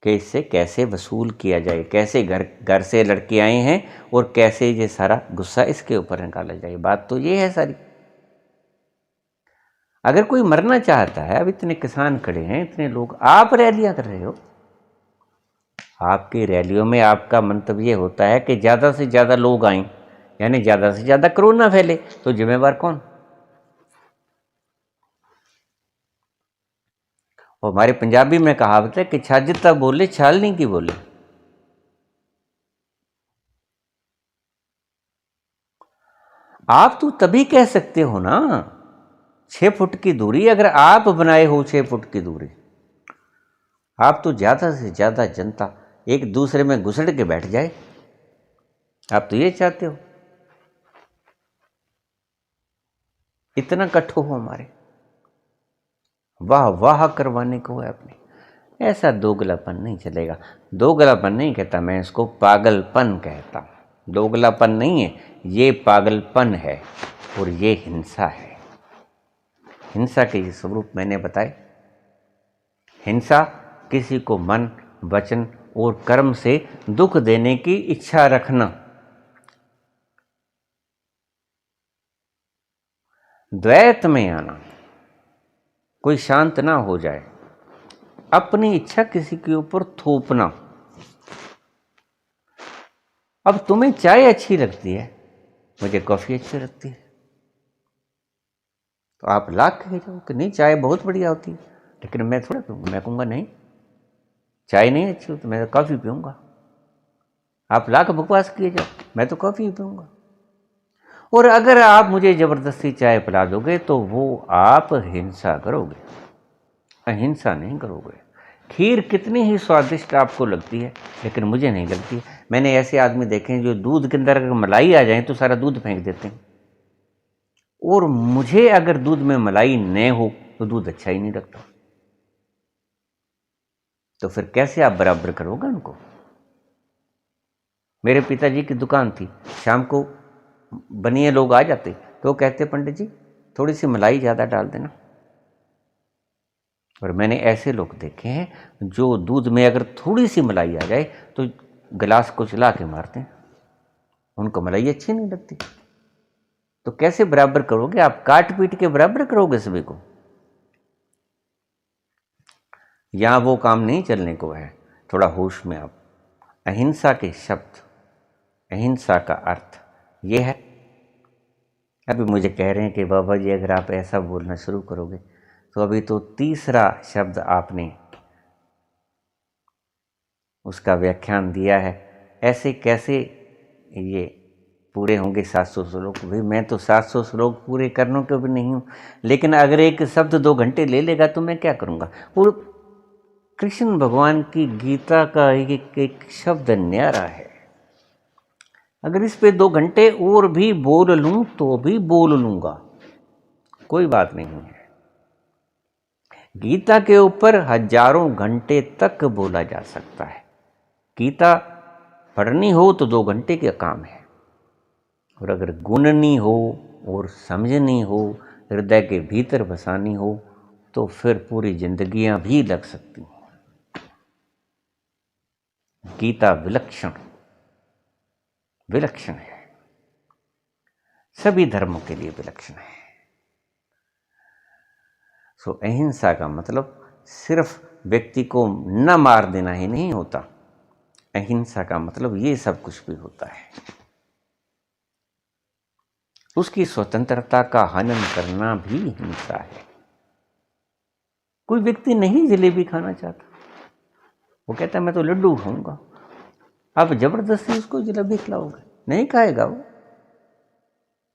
कि इससे कैसे वसूल किया जाए, कैसे घर से लड़के आए हैं और कैसे ये सारा गुस्सा इसके ऊपर निकाला जाए। बात तो ये है सारी। अगर कोई मरना चाहता है, अब इतने किसान खड़े हैं, इतने लोग, आप रैलियां कर रहे हो, आपकी रैलियों में आपका मंतव्य होता है कि ज़्यादा से ज़्यादा लोग आएं, यानी ज़्यादा से ज़्यादा कोरोना फैले, तो जिम्मेवार कौन? और हमारे पंजाबी में कहावत है कि छाजता बोले छालनी की बोले। आप तो तभी कह सकते हो ना 6 फुट की दूरी, अगर आप बनाए हो 6 फुट की दूरी। आप तो ज्यादा से ज्यादा जनता एक दूसरे में घुसड़ के बैठ जाए, आप तो ये चाहते हो। इतना कट्ठो हो हमारे, वाह वाह करवाने को है अपने। ऐसा दोगलापन नहीं चलेगा। दोगलापन नहीं कहता मैं, इसको पागलपन कहता हूं। दोगलापन नहीं है, ये पागलपन है और ये हिंसा है। हिंसा के ये स्वरूप मैंने बताए। हिंसा किसी को मन, वचन और कर्म से दुख देने की इच्छा रखना, द्वैत में आना, कोई शांत ना हो जाए, अपनी इच्छा किसी के ऊपर थोपना। अब तुम्हें चाय अच्छी लगती है, मुझे कॉफी अच्छी लगती है, तो आप लाख कह जाओ कि नहीं चाय बहुत बढ़िया होती है, लेकिन मैं थोड़ा पीऊँगा। मैं कहूँगा नहीं चाय नहीं अच्छी हो तो मैं तो कॉफ़ी पीऊँगा। आप लाख बकवास किए जाओ, मैं तो कॉफ़ी पीऊँगा। और अगर आप मुझे ज़बरदस्ती चाय पिला दोगे तो वो आप हिंसा करोगे, अहिंसा नहीं करोगे। खीर कितनी ही स्वादिष्ट आपको लगती है, लेकिन मुझे नहीं लगती। मैंने ऐसे आदमी देखे हैं जो दूध के अंदर अगर मलाई आ जाए तो सारा दूध फेंक देते हैं, और मुझे अगर दूध में मलाई न हो तो दूध अच्छा ही नहीं लगता। तो फिर कैसे आप बराबर करोगे उनको? मेरे पिताजी की दुकान थी, शाम को बनिए लोग आ जाते तो कहते पंडित जी थोड़ी सी मलाई ज़्यादा डाल देना। और मैंने ऐसे लोग देखे हैं जो दूध में अगर थोड़ी सी मलाई आ जाए तो गिलास को चला के मारते हैं, उनको मलाई अच्छी नहीं लगती। तो कैसे बराबर करोगे आप? काट पीट के बराबर करोगे सभी को? यहां वो काम नहीं चलने को है। थोड़ा होश में आप। अहिंसा के शब्द, अहिंसा का अर्थ ये है। अभी मुझे कह रहे हैं कि बाबा जी अगर आप ऐसा बोलना शुरू करोगे तो अभी तो तीसरा शब्द आपने उसका व्याख्यान दिया है, ऐसे कैसे ये पूरे होंगे 700 श्लोक? भाई मैं तो 700 श्लोक पूरे करने को भी नहीं हूँ, लेकिन अगर एक शब्द 2 घंटे ले लेगा तो मैं क्या करूँगा? और कृष्ण भगवान की गीता का एक शब्द न्यारा है। अगर इस पे 2 घंटे और भी बोल लूँ तो भी बोल लूँगा, कोई बात नहीं है। गीता के ऊपर हजारों घंटे तक बोला जा सकता है। गीता पढ़नी हो तो 2 घंटे का काम है, और अगर गुननी हो और समझनी हो, हृदय के भीतर बसानी हो तो फिर पूरी जिंदगियां भी लग सकती हैं। गीता विलक्षण विलक्षण है, सभी धर्मों के लिए विलक्षण है। सो अहिंसा का मतलब सिर्फ व्यक्ति को न मार देना ही नहीं होता। अहिंसा का मतलब ये सब कुछ भी होता है। उसकी स्वतंत्रता का हनन करना भी हिंसा है। कोई व्यक्ति नहीं जलेबी खाना चाहता, वो कहता है मैं तो लड्डू खाऊंगा, आप जबरदस्ती उसको जलेबी खिलाओगे? नहीं खाएगा वो।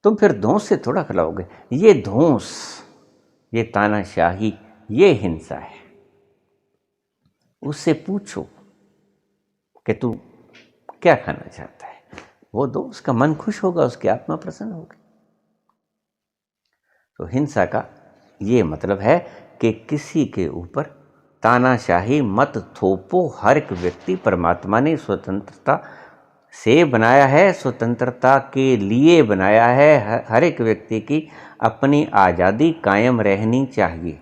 तुम फिर धौंस से थोड़ा खिलाओगे। ये धौंस, ये तानाशाही, ये हिंसा है। उससे पूछो कि तू क्या खाना चाहता है, वो दो, उसका मन खुश होगा, उसकी आत्मा प्रसन्न होगी। तो हिंसा का ये मतलब है कि किसी के ऊपर तानाशाही मत थोपो। हर एक व्यक्ति परमात्मा ने स्वतंत्रता से बनाया है, स्वतंत्रता के लिए बनाया है। हर एक व्यक्ति की अपनी आज़ादी कायम रहनी चाहिए।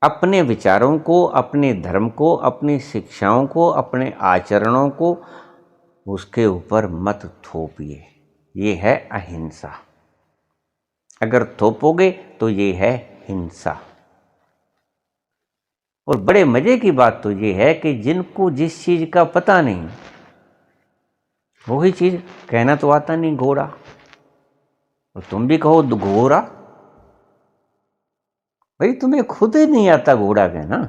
अपने विचारों को, अपने धर्म को, अपनी शिक्षाओं को, अपने आचरणों को उसके ऊपर मत थोपिए। ये है अहिंसा। अगर थोपोगे तो ये है हिंसा। और बड़े मजे की बात तो ये है कि जिनको जिस चीज का पता नहीं वही चीज कहना तो आता नहीं, घोड़ा। और तुम भी कहो घोड़ा, भाई तुम्हें खुद ही नहीं आता घोड़ा कहना,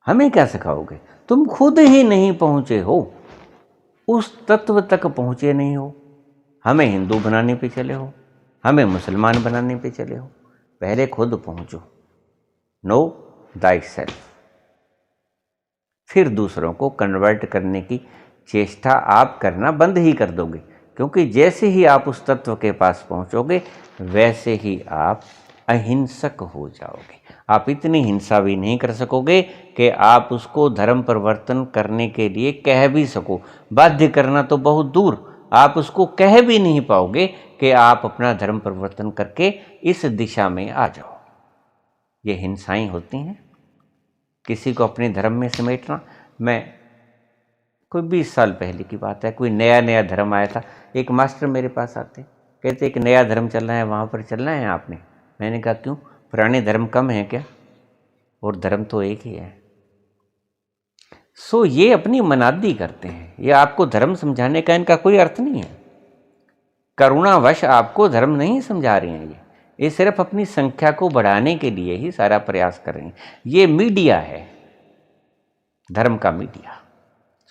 हमें क्या सिखाओगे? तुम खुद ही नहीं पहुंचे हो, उस तत्व तक पहुंचे नहीं हो। हमें हिंदू बनाने पे चले हो, हमें मुसलमान बनाने पे चले हो। पहले खुद पहुंचो, नो दाई सेल्फ, फिर दूसरों को कन्वर्ट करने की चेष्टा आप करना बंद ही कर दोगे। क्योंकि जैसे ही आप उस तत्व के पास पहुंचोगे वैसे ही आप अहिंसक हो जाओगे। आप इतनी हिंसा भी नहीं कर सकोगे कि आप उसको धर्म परिवर्तन करने के लिए कह भी सको। बाध्य करना तो बहुत दूर, आप उसको कह भी नहीं पाओगे कि आप अपना धर्म परिवर्तन करके इस दिशा में आ जाओ। ये हिंसाएं होती हैं, किसी को अपने धर्म में समेटना। मैं कोई 20 साल पहले की बात है, कोई नया नया धर्म आया था। एक मास्टर मेरे पास आते, कहते एक नया धर्म चल रहा है, वहाँ पर चलना है आपने? मैंने कहा क्यों, पुराने धर्म कम हैं क्या? और धर्म तो एक ही है। सो ये अपनी मनादी करते हैं, ये आपको धर्म समझाने का इनका कोई अर्थ नहीं है। करुणावश आपको धर्म नहीं समझा रहे हैं, ये सिर्फ अपनी संख्या को बढ़ाने के लिए ही सारा प्रयास कर रहे हैं। ये मीडिया है, धर्म का मीडिया।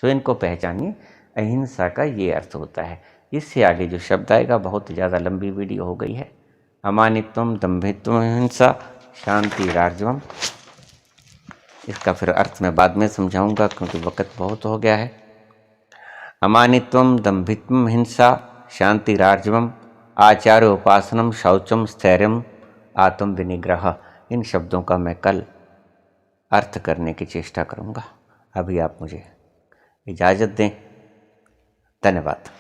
सो इनको पहचानिए, अहिंसा का ये अर्थ होता है। इससे आगे जो शब्द आएगा, बहुत ज़्यादा लंबी वीडियो हो गई है। अमानित्वम दंभित्वम हिंसा शांति रार्जवम, इसका फिर अर्थ मैं बाद में समझाऊंगा क्योंकि वक्त बहुत हो गया है। अमानित्वम दंभित्वम हिंसा शांति रार्जवम आचार्य उपासनम शौचम स्थैर्यम आत्म विनिग्रह, इन शब्दों का मैं कल अर्थ करने की चेष्टा करूंगा। अभी आप मुझे इजाज़त दें। धन्यवाद।